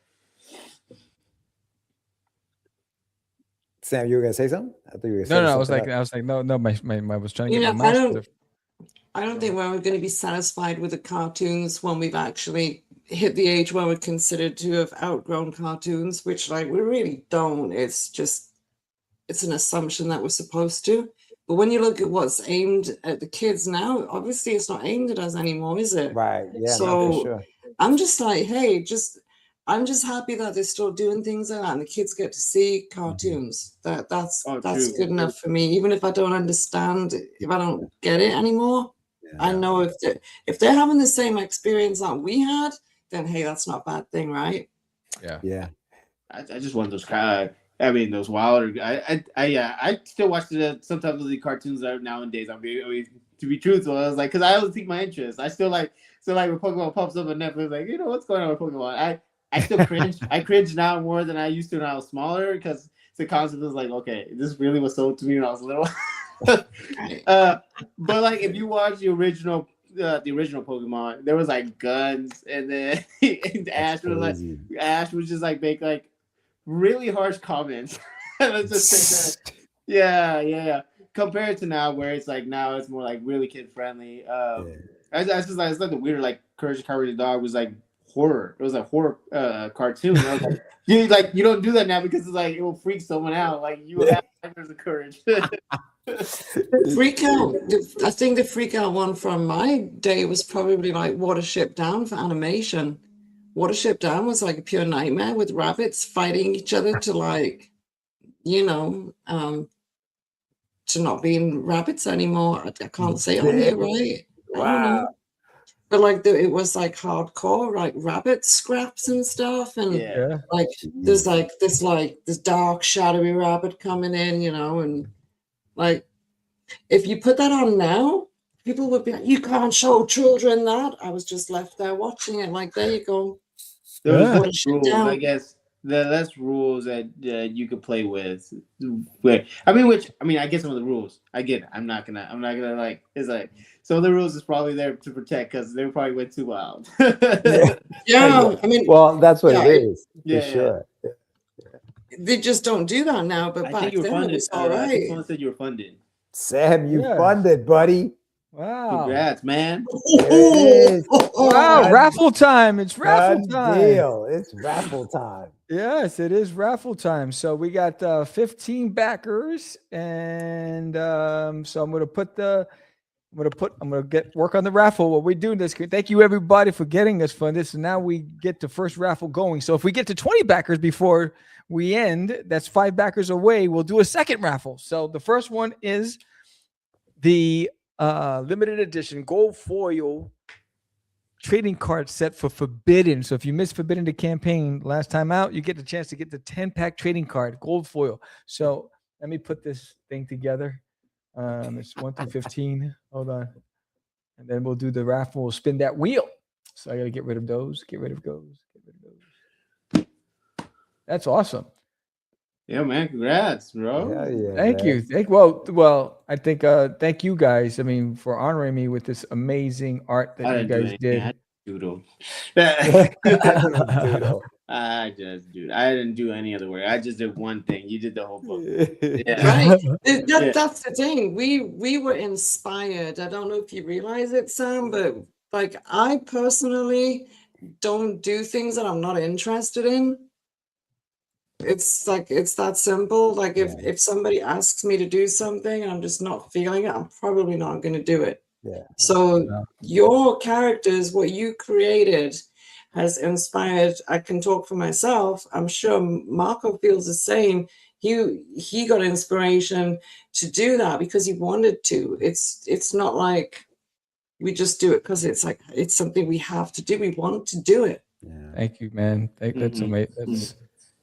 Sam, you were gonna say something? I thought you were gonna say No, I was like, no. I was trying to get my mouse. I don't think we're going to be satisfied with the cartoons when we've actually hit the age where we're considered to have outgrown cartoons, which like we really don't. It's an assumption that we're supposed to. But when you look at what's aimed at the kids now, obviously it's not aimed at us anymore, is it? Right. Yeah. So no, for sure. I'm just like, hey, I'm just happy that they're still doing things like that, and the kids get to see cartoons. That's good enough for me. Even if I don't understand, if I don't get it anymore, I know if they're having the same experience that we had, then hey, that's not a bad thing, right? Yeah. I just want those those wilder. I still watch sometimes the cartoons that are nowadays. I mean, to be truthful, I was like, because I always take my interest. I still like when Pokemon pops up on Netflix, like what's going on with Pokemon. I still cringe. I cringe now more than I used to when I was smaller because the concept is like, okay, this really was sold to me when I was little. But like if you watch the original Pokemon, there was like guns, and then Ash was just like make like really harsh comments. Let's just say that. Yeah. Compared to now, where it's like now it's more like really kid friendly. It's like the weird like Courage the Cowardly Dog was like horror. It was a horror cartoon. I was like, you don't do that now because it's like it will freak someone out. Like you have the courage. Freak out. I think the freak out one from my day was probably like Watership Down for animation. Watership Down was like a pure nightmare with rabbits fighting each other to like, to not being rabbits anymore. I can't say it on here, right? I don't know. But like it was like hardcore, like rabbit scraps and stuff, and Yeah. like there's like this dark shadowy rabbit coming in, you know, and like if you put that on now, people would be like, "You can't show children that." I was just left there watching it, like, there you go. There's Put less a shit rules, down. I guess. The less rules that you could play with. I guess some of the rules. I get it. I'm not gonna like. It's like some of the rules is probably there to protect because they probably went too wild. Yeah, I mean, well, that's what yeah, it is. yeah, For sure. they just don't do that now. But I back think you were then, it funded. was all I think right. someone said you were funded. Sam, you Yeah. funded, buddy. Wow. Congrats, man. There it is. Wow, Done- raffle time. It's raffle Done time. deal. It's raffle time. Yes, it is raffle time. So we got 15 backers, and so I'm gonna work on the raffle. What we do in this. Thank you everybody for getting us funded. So now we get the first raffle going. So if we get to 20 backers before we end, that's 5 backers away. We'll do a second raffle. So the first one is the limited edition gold foil trading card set for Forbidden. So if you missed Forbidden the campaign last time out, you get the chance to get the 10-pack trading card, gold foil. So let me put this thing together. It's 1 through 15. Hold on. And then we'll do the raffle. We'll spin that wheel. So I got to get rid of those, get rid of those. That's awesome. Yeah, man. Congrats, bro. Yeah, Thank man. you. Well, I think thank you guys. I mean, for honoring me with this amazing art I that you didn't do guys anything. did. I Doodle. I didn't do any other work. I just did one thing. You did the whole book. Yeah. Right. Yeah. That's the thing. We were inspired. I don't know if you realize it, Sam, but like I personally don't do things that I'm not interested in. It's like it's that simple. Like if somebody asks me to do something and I'm just not feeling it, I'm probably not going to do it. Yeah. So your characters, what you created, has inspired. I can talk for myself. I'm sure Marco feels the same. He got inspiration to do that because he wanted to. It's not like we just do it because it's like it's something we have to do. We want to do it. Yeah. Thank you, man. That's amazing.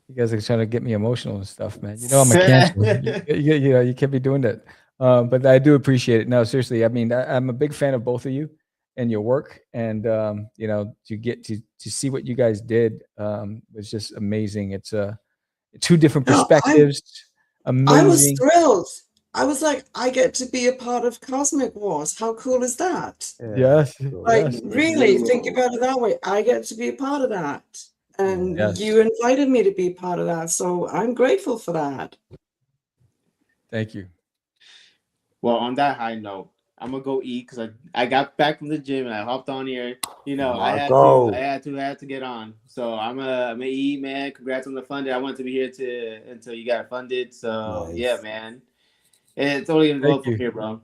You guys are trying to get me emotional and stuff, man. You know I'm a Cancer. You can't be doing that. But I do appreciate it. No, seriously. I mean, I'm a big fan of both of you and your work, and to get to see what you guys did was just amazing. It's two different perspectives. Amazing. I was thrilled. I was like, I get to be a part of Cosmic Wars. How cool is that? Yes. Like, yes. really, think about it that way. I get to be a part of that. And you invited me to be part of that. So I'm grateful for that. Thank you. Well, on that high note, I'm gonna go eat because I got back from the gym and I hopped on here. You know, I had to get on. So I'm gonna eat, man. Congrats on the funded. I wanted to be here until you got funded. So yeah, man. It's only gonna go from here, bro.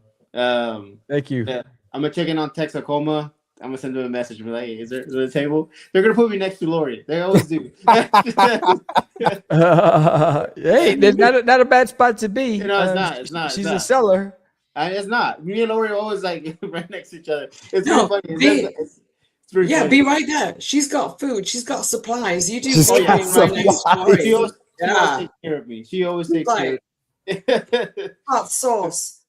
Thank you. Yeah, I'm gonna check in on Texacoma. I'm gonna send them a message. Be like, hey, is there a table? They're gonna put me next to Lori. They always do. Hey, there's not a bad spot to be. You know, it's not. She's a seller. It's not. Me and Lori are always like right next to each other. It's No, funny. It's funny. be right there. She's got food. She's got supplies. You do She's something got right next to supplies. She always Yeah. takes care of me. She always takes care of me. Hot sauce,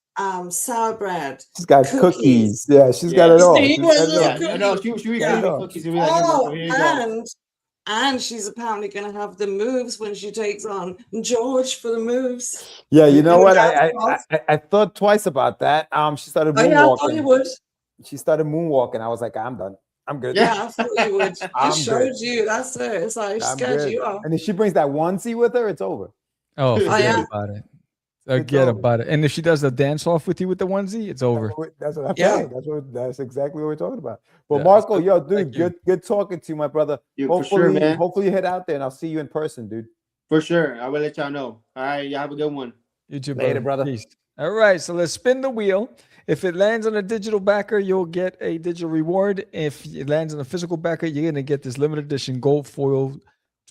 sour bread. She's got cookies. Yeah, she's got it all. See, She's got it all. Yeah, no, she Yeah. gave me cookies. She'll be like, Oh, here you go. and she's apparently going to have the moves when she takes on George for the moves. Yeah, you know what? That's I thought twice about that. She started Oh yeah, I thought you moonwalking. would. She started moonwalking. I was like, I'm done. I'm good. Yeah, I thought you would. I I'm showed good. you. That's it. It's like I'm scared good. you off. And if she brings that onesie with her, it's over. Oh, forget yeah. about it. Forget over. about it. And if she does the dance off with you with the onesie, it's over. That's what I'm Yeah. saying. That's exactly what we're talking about. Well, Yeah. Marco, yo, dude, Thank you. good talking to you, my brother. Yeah, for sure, Hopefully, man. hopefully you head out there and I'll see you in person, dude. For sure. I will let y'all know. All right, y'all have a good one. You too, Later, brother. Peace. All right, so let's spin the wheel. If it lands on a digital backer, you'll get a digital reward. If it lands on a physical backer, you're going to get this limited edition gold foil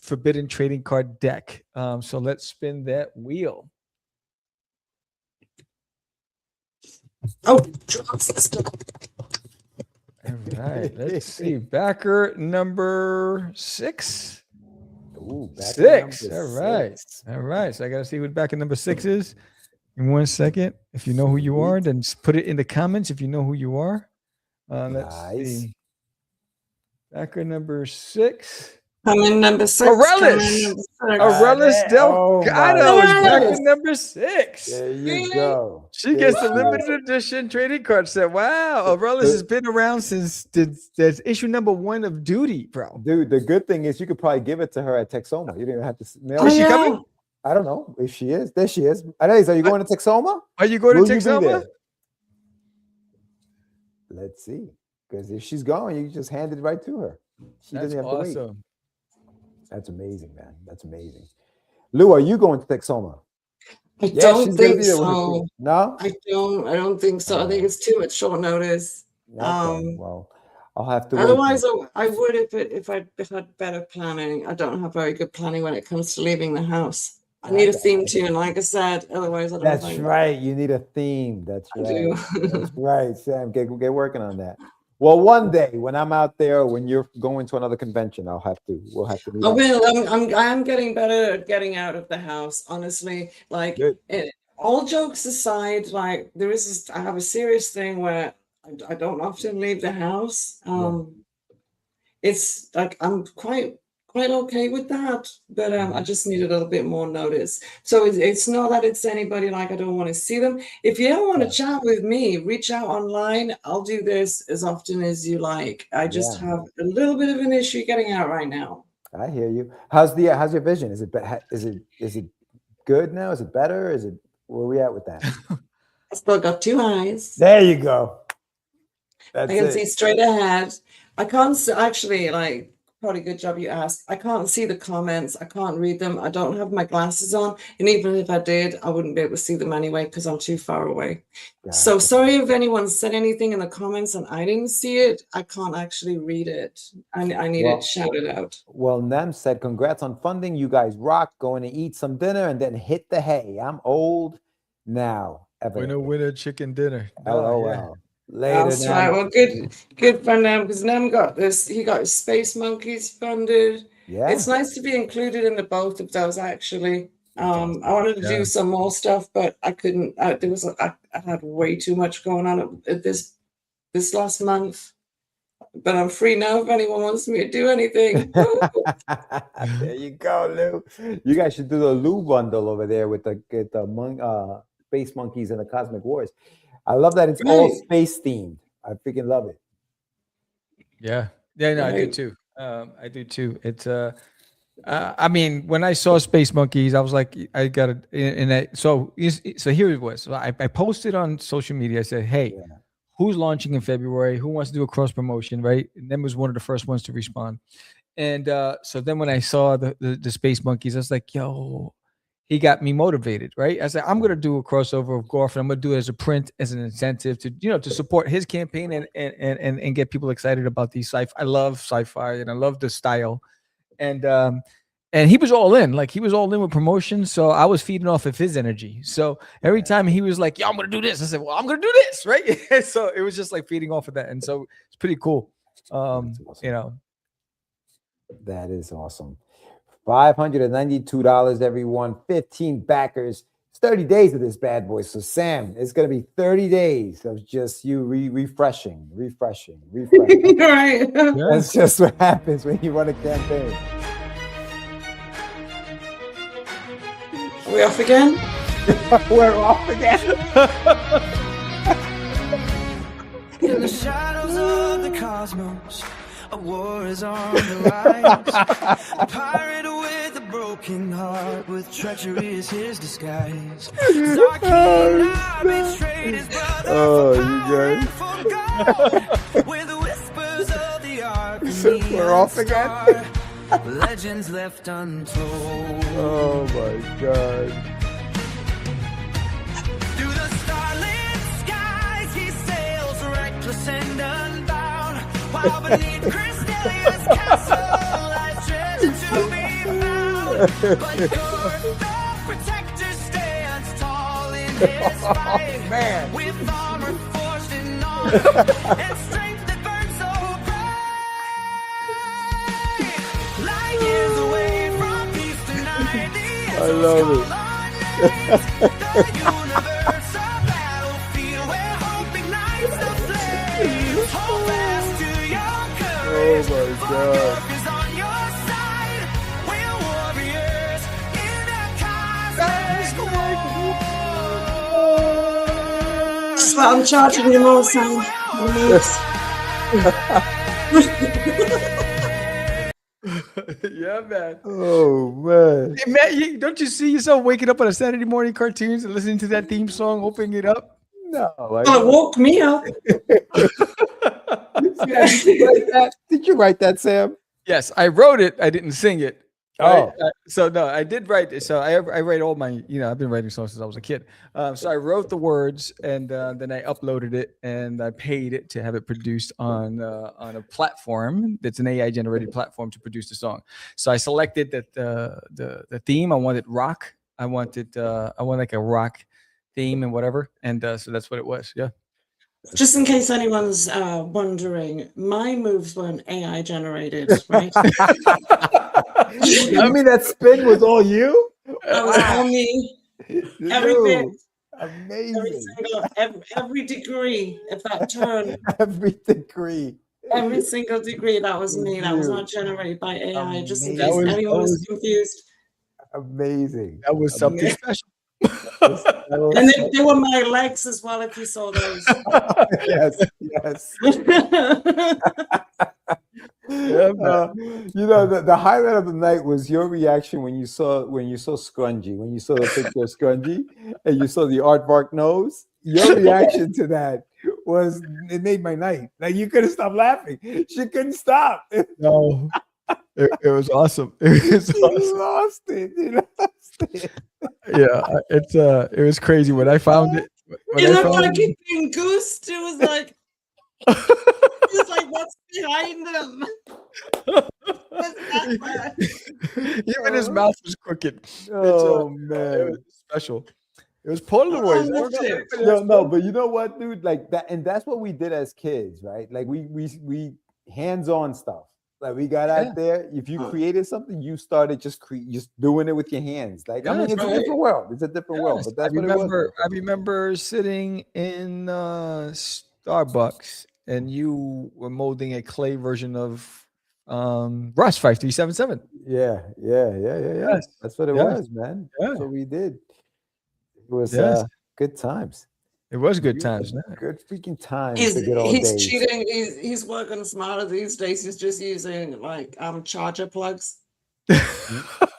Forbidden trading card deck. So let's spin that wheel. Oh, drop system. All right, let's see. Backer number 6. Ooh, back 6. number All right. 6. All right. So I got to see who backer number 6 is. In 1 second. If you know who you are, then just put it in the comments if you know who you are. Let's see. Backer number 6. Coming number 6. Aurelius Delgado is backer number 6. There you go. She gets the limited edition trading card set. Wow. Aurelius has been around since issue number 1 of Duty, bro. Dude, the good thing is you could probably give it to her at Texoma. You didn't have to mail Is it. she coming? I don't know if she is. There she is. Anais, are you going to Texoma? Are you going Will to you be Texoma? there? Let's see. Because if she's going, you just hand it right to her. She That's doesn't have to wait. awesome. That's amazing, man. That's amazing. Lou, are you going to Texoma? I don't think so. No? I don't think so. I think it's too much short notice. Okay, well, I'll have to otherwise I would if I had better planning. I don't have very good planning when it comes to leaving the house. I need a theme tune, like I said. Otherwise, I don't. That's right. You need a theme. That's right. I do. That's right, Sam. Get working on that. Well, one day when I'm out there, when you're going to another convention, we'll have to. Meet I will. I'm getting better at getting out of the house. Honestly, like all jokes aside, like I have a serious thing where I don't often leave the house. It's like I'm quite okay with that, but I just need a little bit more notice. So it's not that it's anybody like I don't want to see them. If you ever want to chat with me, reach out online. I'll do this as often as you like. I just have a little bit of an issue getting out right now. I hear you. How's your vision? Is it good now? Is it better? Where are we at with that? I still got 2 eyes. There you go. I can see straight ahead. I can't actually, like, probably good job you asked. I can't see the comments. I can't read them. I don't have my glasses on. And even if I did, I wouldn't be able to see them anyway because I'm too far away. So sorry if anyone said anything in the comments and I didn't see it. I can't actually read it. I need it shouted out. Well, Nem said, congrats on funding. You guys rock. Going to eat some dinner and then hit the hay. I'm old now. Winner chicken dinner. LOL. Later. That's right. Well, good for Nem because Nem got this. He got his Space Monkeys funded. Yeah, it's nice to be included in the both of those. Actually, I wanted to do some more stuff, but I couldn't. I had way too much going on at this last month. But I'm free now if anyone wants me to do anything. There you go, Lou. You guys should do the Lou bundle over there with the Space Monkeys and the Cosmic Wars. I love that it's all space themed. I freaking love it. Yeah, no, I do too. It's I mean, when I saw Space Monkeys, I was like, I got it. So here it was. So I posted on social media. I said, hey, who's launching in February? Who wants to do a cross promotion, right? And then was one of the first ones to respond. And so then when I saw the Space Monkeys, I was like, yo. He got me motivated, right? I said, I'm going to do a crossover of Gorf, and I'm going to do it as a print, as an incentive to support his campaign and get people excited about these sci-fi. I love sci-fi and I love the style. And he was all in, with promotion. So I was feeding off of his energy. So every time he was like, I'm going to do this, I said, well, I'm going to do this, right? So it was just like feeding off of that. And so it's pretty cool. Awesome. That is awesome. $592, everyone. 15 backers. It's 30 days of this bad boy. So, Sam, it's going to be 30 days of just you refreshing. Right. That's just what happens when you run a campaign. Are we off again? We're off again. In the shadows of the cosmos, a war is on the rise. A pirate with a broken heart, with treachery as his disguise. Our king now betrayed his brother for God. With the whispers of the ark, we're off again. Legends left untold. Oh my God. Through the starlit skies, he sails reckless and unbound. While beneath Crystalia's castle lies treasure to be found. But Gorf, the protector, stands tall in his fight. Man. With armor and strength that burns so bright. Light years away from peace tonight. I love it. The universe, a battlefield where hope ignites the flames. Hold fast to your courage. Oh my For God. Earth is on your side. We're warriors in a cosmic war. That's what I'm charging you all, Sam. Yeah, man. Oh man. Hey, man, don't you see yourself waking up on a Saturday morning cartoons and listening to that theme song, opening it up? No. Oh, it woke me up. Did you write that, Sam? Yes, I wrote it. I didn't sing it. Oh. So no, I did write it. So I write all my, I've been writing songs since I was a kid. So I wrote the words and then I uploaded it and I paid it to have it produced on a platform that's an AI generated platform to produce the song. So I selected that the theme. I wanted rock. I want like a rock theme and whatever. And so that's what it was. Yeah. Just in case anyone's wondering, my moves weren't AI generated, right? I mean, that spin was all you? That was all me. Every bit. Amazing. Every degree of that turn. Every degree. Every single degree, that was me. That was not generated by AI. Just in case Amazing. anyone was confused. Amazing. That was something special. And they were my legs as well, if you saw those. Yes, yes. The highlight of the night was your reaction when you saw Scrungy, when you saw the picture of Scrungy and you saw the aardvark nose. Your reaction to that was, it made my night. Like, you couldn't stop laughing. She couldn't stop. No, it was awesome. It was You awesome. lost it. You lost it. Yeah, it was crazy when I found it. When It I looked found like it- it being goosed. It was like, what's behind them? What's that bad? even his mouth was crooked. Oh It man. was special. It was Polaroids. I don't know if anybody else No, but you know what, dude? Like that, and that's what we did as kids, right? Like we hands-on stuff. Like we got out there. If you created something, you started just doing it with your hands. Like, I mean, Yes, it's a right. different world. It's a different world. But that's what it was. I remember sitting in Starbucks and you were molding a clay version of Rust 5377. Yeah. Yes. That's what it Yes. was, man. Yeah. That's what we did. It was Yes. good times. It was good times, man. Good freaking times. He's The good old days. cheating. He's working smarter these days. He's just using like charger plugs.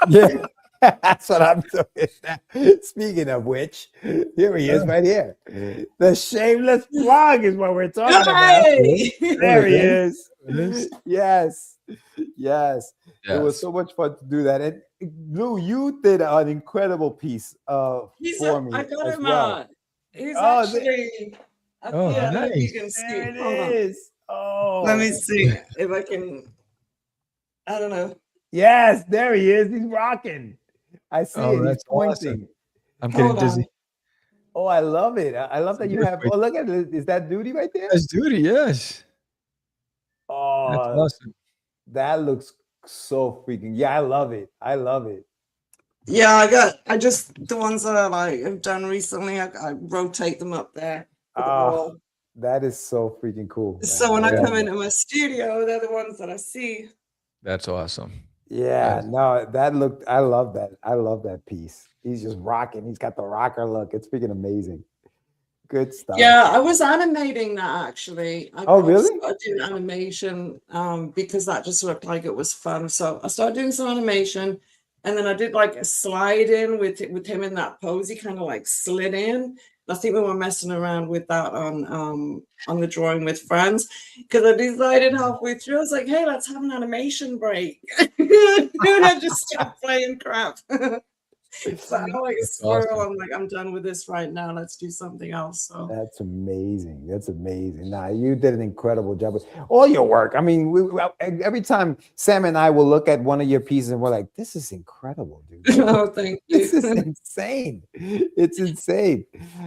Yeah, that's what I'm doing. Speaking of which, here he is right here. The shameless plug is what we're talking about. Hey! There he is. It is. Yes. It was so much fun to do that. And Lou, you did an incredible piece for me. I got as him well. out. He's Oh, actually. Oh, yeah, nice. you can see. There Hold on. it is. Oh, Let me see if I can. I don't know. Yes, there he is. He's rocking. I see Oh, it. He's that's pointing. awesome. I'm getting Hold on. dizzy. Oh, I love it. I love that you have. Oh, look at it. Is that Duty right there? That's duty, yes. That's Oh, awesome. that looks so freaking. Yeah, I love it. I love it. Yeah, I just the ones that I've done recently. I rotate them up there. for the Ah, wall. that is so freaking cool. So when I Yeah. come into my studio, they're the ones that I see. That's awesome. Yeah, Yes. no, that looked. I love that. I love that piece. He's just rocking. He's got the rocker look. It's freaking amazing. Good stuff. Yeah, I was animating that actually. Oh, really? started doing animation because that just looked like it was fun. So I started doing some animation, and then I did like a slide in with him in that pose. He kind of like slid in. I think we were messing around with that on the drawing with friends because I decided halfway through, I was like, hey, let's have an animation break. And I just stopped playing crap. So I'm like a That's squirrel. awesome. I'm like, I'm done with this right now. Let's do something else. So That's amazing. That's amazing. Nah, you did an incredible job with all your work. I mean, every time Sam and I will look at one of your pieces and we're like, this is incredible, dude. oh, thank This is you. insane. It's insane.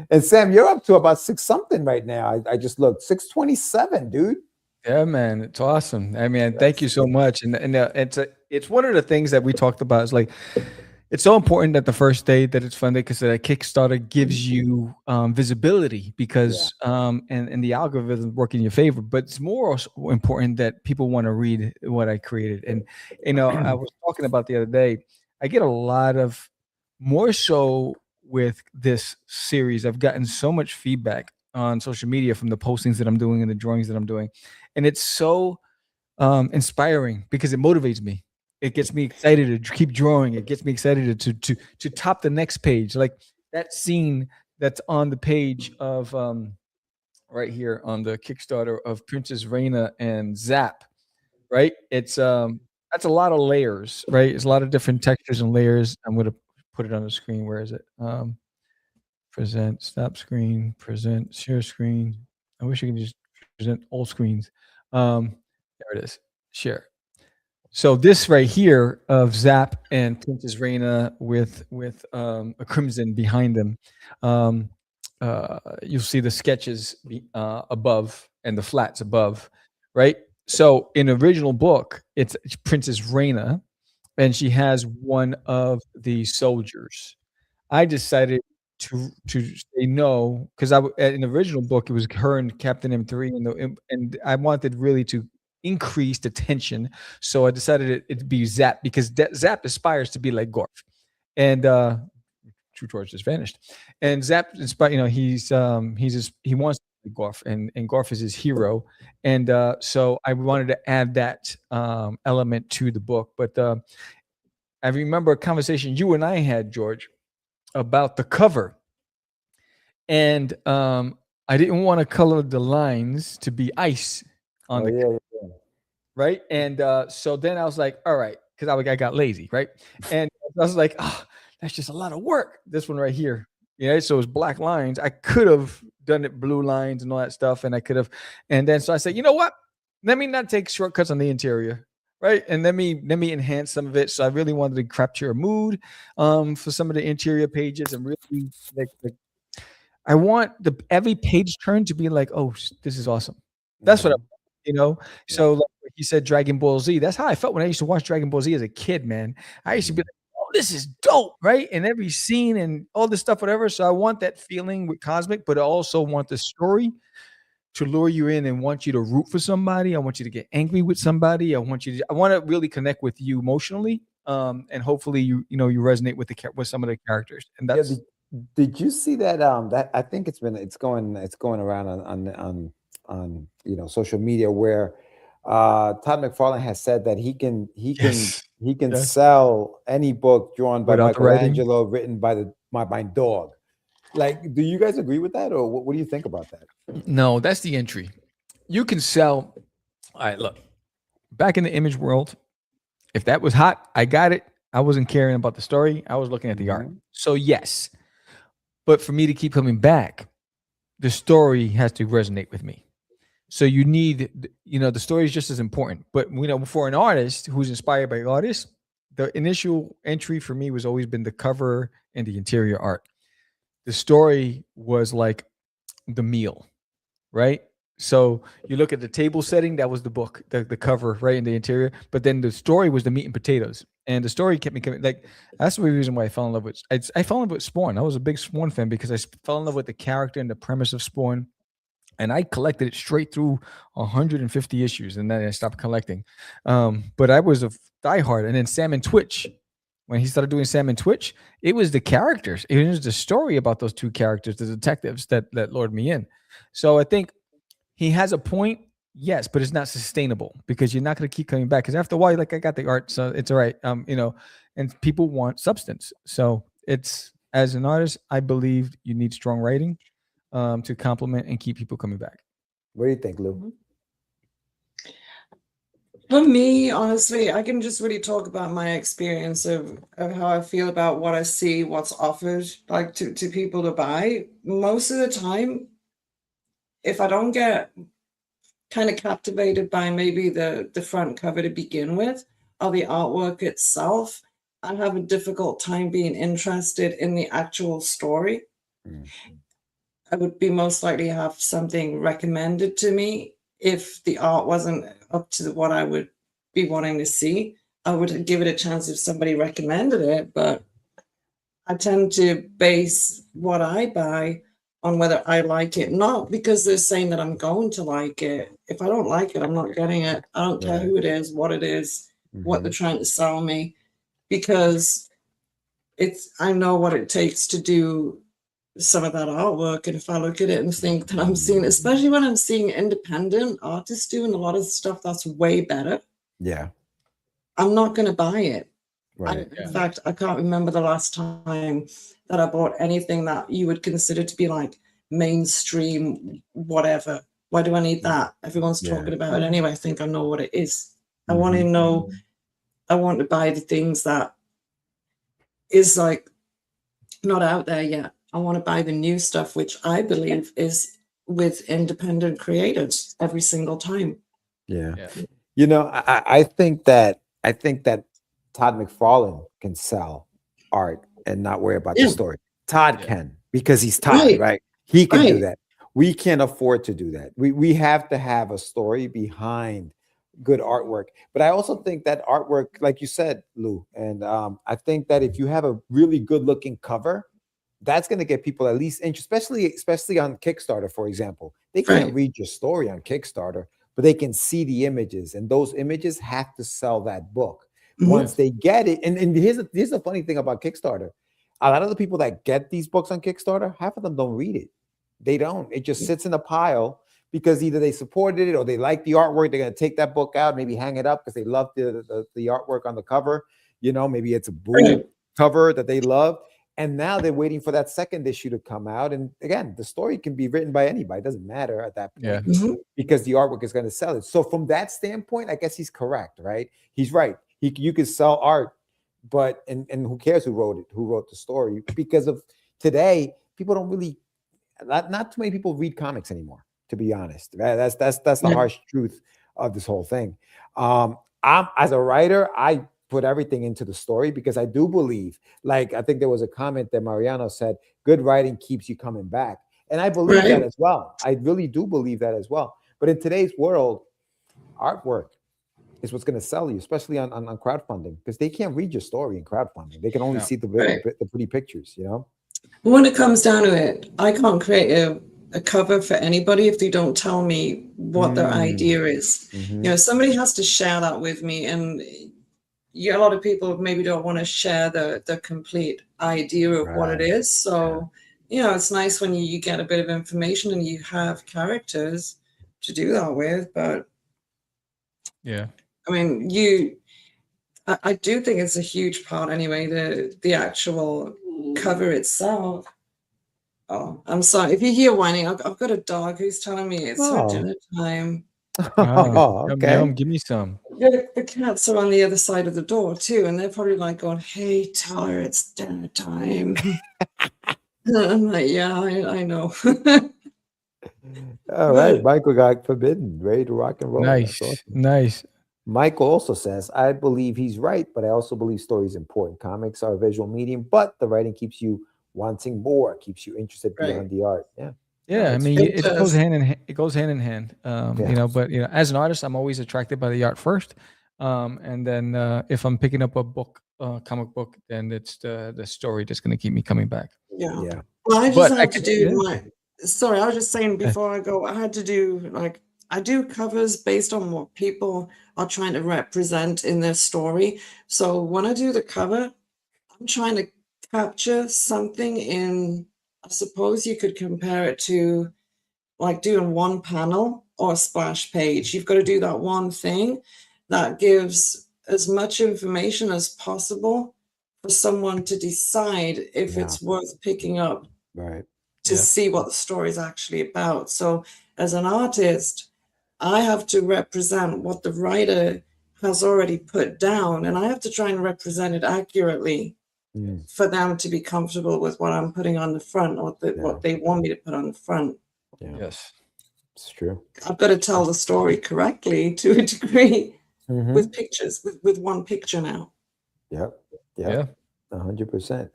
And Sam, you're up to about 6 something right now. I just looked 627, dude. Yeah, man, it's awesome. I mean, thank you so much. And it's one of the things that we talked about. Is like, it's so important that the first day that it's funded, because the Kickstarter gives you visibility, because and the algorithm work in your favor. But it's more also important that people want to read what I created. And I was talking about the other day. I get a lot of, more so with this series, I've gotten so much feedback on social media from the postings that I'm doing and the drawings that I'm doing, and it's so inspiring because it motivates me. It gets me excited to keep drawing. It gets me excited to top the next page. Like that scene that's on the page of right here on the Kickstarter of Princess Reina and Zap. Right? It's that's a lot of layers. Right? It's a lot of different textures and layers. I'm gonna put it on the screen. Where is it? Present, stop screen, present, share screen. I wish I could just present all screens. There it is. Share. So this right here of Zap and Princess Reina with a crimson behind them. You'll see the sketches above and the flats above, right? So in the original book, it's Princess Reina, and she has one of the soldiers. I decided to say no, because in the original book it was her and Captain M3, and I wanted really to increase the tension, so I decided it'd be Zap, because Zap aspires to be like Gorf, and True Torch just vanished, and Zap he's he wants to be Gorf, and Gorf is his hero, and so I wanted to add that element to the book, but I remember a conversation you and I had, George, about the cover, and I didn't want to color the lines to be ice on the right, and so then I was like, all right, because I got lazy, right, and I was like, oh, that's just a lot of work. This one right here, so it's black lines. I could have done it blue lines and all that stuff, and I could have, and then so I said, you know what? Let me not take shortcuts on the interior. Right, and let me enhance some of it. So I really wanted to capture a mood for some of the interior pages, and really like I want every page turn to be like, oh, this is awesome. That's what So like he said, Dragon Ball Z. That's how I felt when I used to watch Dragon Ball Z as a kid, man. I used to be like, oh, this is dope, right? And every scene and all this stuff, whatever. So I want that feeling with Cosmic, but I also want the story to lure you in and want you to root for somebody. I want you to get angry with somebody. I want to really connect with you emotionally, and hopefully you resonate with with some of the characters. And that's did you see that that I think it's going around on social media, where Todd McFarlane has said that he can Yes. sell any book drawn by Without the writing? Michelangelo, written by my dog. Like, do you guys agree with that, or what do you think about that? No, that's the entry. You can sell. All right, look. Back in the image world, if that was hot, I got it. I wasn't caring about the story. I was looking at the art. So yes, but for me to keep coming back, the story has to resonate with me. So you need, the story is just as important. But for an artist who's inspired by artists, the initial entry for me was always been the cover and the interior art. The story was like the meal, right? So you look at the table setting, that was the book, the cover, right, in the interior. But then the story was the meat and potatoes, and the story kept me coming. Like, that's the reason why I fell in love with. I fell in love with Spawn. I was a big Spawn fan because I fell in love with the character and the premise of Spawn, and I collected it straight through 150 issues, and then I stopped collecting. But I was a diehard, and then Sam and Twitch. When he started doing Sam and Twitch, it was the characters. It was the story about those two characters, the detectives, that lured me in. So I think he has a point, yes, but it's not sustainable because you're not going to keep coming back. Because after a while, like, I got the art, so it's all right. And people want substance. So it's, as an artist, I believe you need strong writing to complement and keep people coming back. What do you think, Lou? For me, honestly, I can just really talk about my experience of how I feel about what I see, what's offered, like to people to buy. Most of the time, if I don't get kind of captivated by maybe the front cover to begin with, or the artwork itself, I have a difficult time being interested in the actual story. Mm. I would be most likely have something recommended to me if the art wasn't up to what I would be wanting to see. I would give it a chance if somebody recommended it, but I tend to base what I buy on whether I like it, not because they're saying that I'm going to like it. If I don't like it, I'm not getting it. I don't care Right. who it is, what they're Mhm. trying to sell me, because I know what it takes to do some of that artwork. And if I look at it and think that I'm seeing, especially when I'm seeing independent artists doing a lot of stuff that's way better, Yeah. I'm not going to buy it. Right. In fact, I can't remember the last time that I bought anything that you would consider to be like mainstream, whatever. Why do I need that? Everyone's Yeah. talking about it anyway. I think I know what it is. I want to Mhm. know, I want to buy the things that is like not out there yet. I want to buy the new stuff, which I believe is with independent creators every single time. Yeah. Yeah. You know, I think that Todd McFarlane can sell art and not worry about the Yeah. story. Todd Yeah. can, because he's Todd, Right. right? He can do Right. that. We can't afford to do that. We have to have a story behind good artwork. But I also think that artwork, like you said, Lou, and I think that if you have a really good looking cover, that's going to get people at least interested, especially on Kickstarter, for example. They can't Right. read your story on Kickstarter, but they can see the images, and those images have to sell that book. Mhm. Once they get it, and here's the funny thing about Kickstarter. A lot of the people that get these books on Kickstarter, half of them don't read it. They don't. It just sits in a pile because either they supported it or they like the artwork. They're going to take that book out, maybe hang it up because they love the artwork on the cover. You know, maybe it's a blue Right. cover that they love. And now they're waiting for that second issue to come out. And again, the story can be written by anybody. It doesn't matter at that point. Yeah. Mhm. Because the artwork is going to sell it. So from that standpoint, I guess he's correct, right? He's right. You could sell art, but and who cares who wrote the story? Because of today, people don't really, not too many people read comics anymore, to be honest. Right? That's the Yeah. harsh truth of this whole thing. I'm, as a writer, I put everything into the story because I do believe, like I think there was a comment that Mariano said, good writing keeps you coming back. And I believe that Right. as well. I really do believe that as well. But in today's world, artwork is what's going to sell you, especially on crowdfunding, because they can't read your story in crowdfunding. They can only No. see the Right. pretty pictures, you know? When it comes down to it, I can't create a cover for anybody if they don't tell me what their idea is. You know, somebody has to share that with me. And a lot of people maybe don't want to share the complete idea of what it Right. is. So, you know, it's nice when you get a bit of information and you have characters to do that with. But Yeah. I mean, I do think it's a huge part anyway, the actual cover itself. Oh, I'm sorry. If you hear whining, I've got a dog who's telling me it's her Oh. dinner time. Oh, Okay. yum, give me some. The cats are on the other side of the door too, and they're probably like going, "Hey, tell her it's dinner time." I'm like, "Yeah, I know." All right. Michael got forbidden, ready to rock and roll. That's Nice. awesome. Nice. Michael also says, I believe he's right, but I also believe story is important. Comics are a visual medium, but the writing keeps you wanting more, keeps you interested Right. beyond the art. Yeah. Yeah, I that's mean, true. It it goes does. hand in hand. It goes hand in hand. Yeah. You know, but you know, as an artist, I'm always attracted by the art first, and then if I'm picking up a book, comic book, then it's the story that's going to keep me coming back. Yeah. Yeah. Well, I just But I had to can, do yeah. my. Sorry, I was just saying before I go, I had to do like I do covers based on what people are trying to represent in their story. So when I do the cover, I'm trying to capture something in. I suppose you could compare it to like doing one panel or a splash page. You've got to do that one thing that gives as much information as possible for someone to decide if Yeah. it's worth picking up Right. to Yeah. see what the story is actually about. So as an artist, I have to represent what the writer has already put down, and I have to try and represent it accurately for them to be comfortable with what I'm putting on the front, or what they want me to put on the front. Yeah. Yes. It's true. I've got to tell the story correctly to a degree with pictures, with one picture now. Yep. 100%.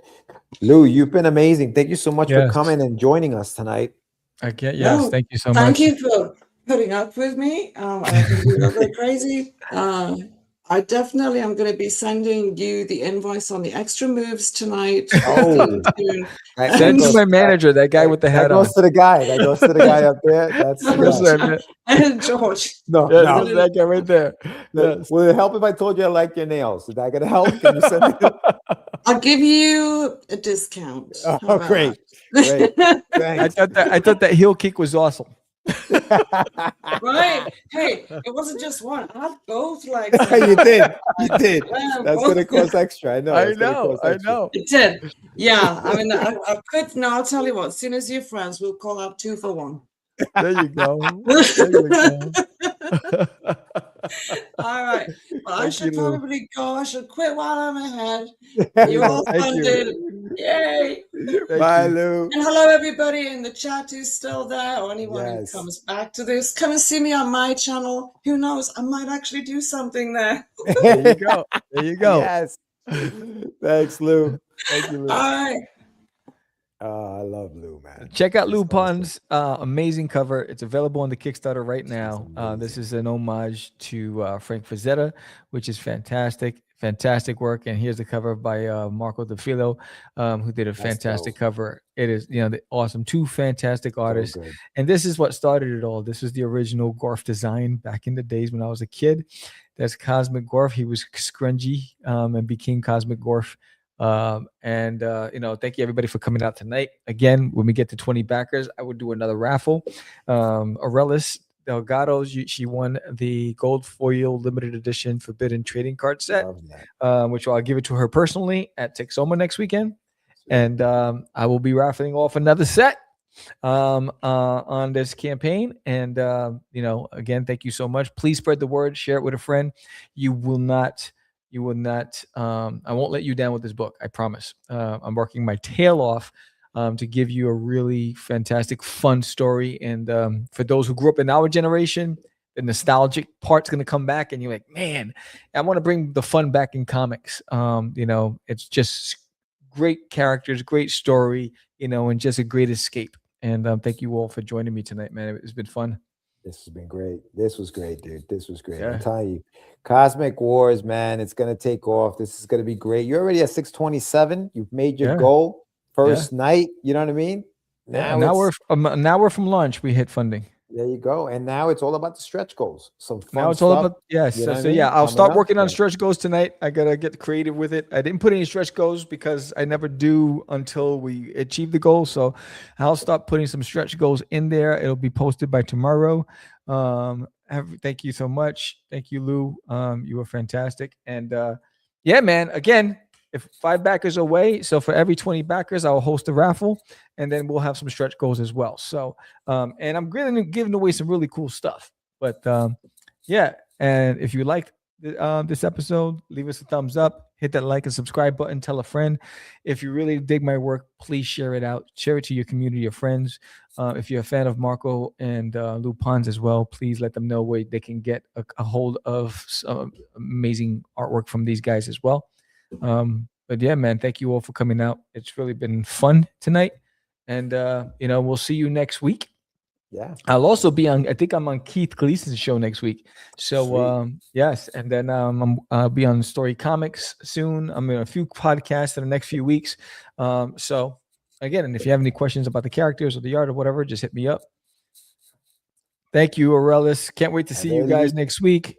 Lou, you've been amazing. Thank you so much for coming and joining us tonight. Yes, thank you so much. Thank you for putting up with me. I think you're a little bit crazy. I definitely am going to be sending you the invoice on the extra moves tonight. Oh, send to my manager, that guy with the hat on. That goes to the guy. That goes to the guy up there. That's George. No, that guy right there. Yes. Will it help if I told you I like your nails? Is that going to help? Can you send me? I'll give you a discount. Oh, great. I thought that heel kick was awesome. Right? Hey, it wasn't just one. I had both legs. You did. That's going to cost extra. I know. I know. It did. Yeah. I mean, I could. No, I'll tell you what. As soon as you're friends, we'll call out 2 for 1. There you go. All right. Well, I should probably go. I should quit while I'm ahead. You're all funded. Yay. Bye, Lou. And hello, everybody in the chat who's still there, or anyone who comes back to this. Come and see me on my channel. Who knows? I might actually do something there. There you go. Yes. Thanks, Lou. Thank you, Lou. All right. I love Lou, man. Check out Lou Pon's amazing cover. It's available on the Kickstarter right now. This is an homage to Frank Frazetta, which is fantastic work. And here's the cover by Marco DeFilo, who did a fantastic cover. It is, awesome. 2 fantastic artists. So and this is what started it all. This was the original Gorf design back in the days when I was a kid. That's Cosmic Gorf. He was scrungy and became Cosmic Gorf. Thank you everybody for coming out tonight. Again, when we get to 20 backers, I would do another raffle. Aurelis Delgado, she won the gold foil limited edition forbidden trading card set, which I'll give it to her personally at Texoma next weekend. And I will be raffling off another set on this campaign. And again, thank you so much. Please spread the word, share it with a friend. You will not I won't let you down with this book. I promise. I'm working my tail off to give you a really fantastic, fun story. And for those who grew up in our generation, the nostalgic part's going to come back and you're like, man, I want to bring the fun back in comics. It's just great characters, great story, and just a great escape. And thank you all for joining me tonight, man. It's been fun. This has been great. This was great, dude. This was great. I'm telling you, Cosmic Wars, man, it's going to take off. This is going to be great. You're already at 627. You've made your goal first night. You know what I mean? Now we're from launch. We hit funding. There you go. And now it's all about the stretch goals. Some fun now it's stuff, all about I'll start working on stretch goals tonight. I gotta get creative with it. I didn't put any stretch goals because I never do until we achieve the goal. So I'll start putting some stretch goals in there. It'll be posted by tomorrow. Thank you so much. Thank you, Lou. You were fantastic. And man, again, if 5 backers away, so for every 20 backers, I'll host a raffle, and then we'll have some stretch goals as well. So, and I'm giving away some really cool stuff. But and if you like this episode, leave us a thumbs up, hit that like and subscribe button, tell a friend. If you really dig my work, please share it out. Share it to your community of friends. If you're a fan of Marco and Lou Pons as well, please let them know where they can get a hold of some amazing artwork from these guys as well. But yeah, man, thank you all for coming out. It's really been fun tonight. And we'll see you next week. Yeah. I'll also be I think I'm on Keith Gleason's show next week. So yes, and then I'll be on Story Comics soon. I'm in a few podcasts in the next few weeks. So again, and if you have any questions about the characters or the art or whatever, just hit me up. Thank you, Aurelis. Can't wait to see you guys next week.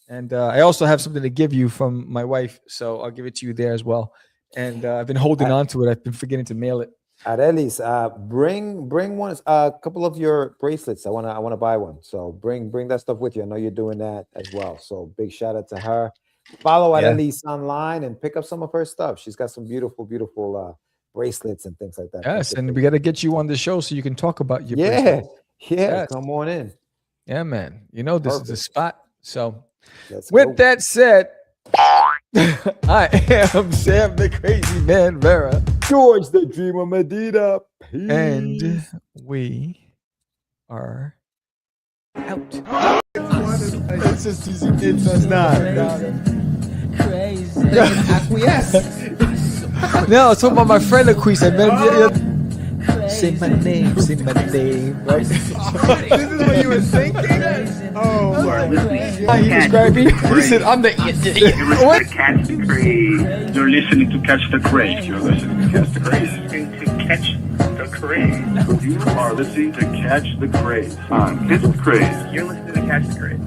And I also have something to give you from my wife, so I'll give it to you there as well. And I've been holding on to it. I've been forgetting to mail it. Arelis, bring one, a couple of your bracelets. I wanna buy one. So bring that stuff with you. I know you're doing that as well. So big shout out to her. Follow Arelis online and pick up some of her stuff. She's got some beautiful bracelets and things like that. Yes, and we got to get you on the show so you can talk about your bracelets. Yes. Come on in. Yeah, man. This is the spot. So Let's With go. that said, I am Sam the Crazy Man Vera. George the Dreamer Medina. Peace. And we are out. It's just easy. It's not. No, it's about my friend Acquisa, man. Say my name, right? This is what you were thinking? Oh, he described me. He said, I'm the what? Catch the Craze. You're listening to Catch the Craze. You're listening to Catch the Craze. To Catch the Craze. You are listening to Catch the Craze on Catch the Craze. You're listening to Catch the Craze.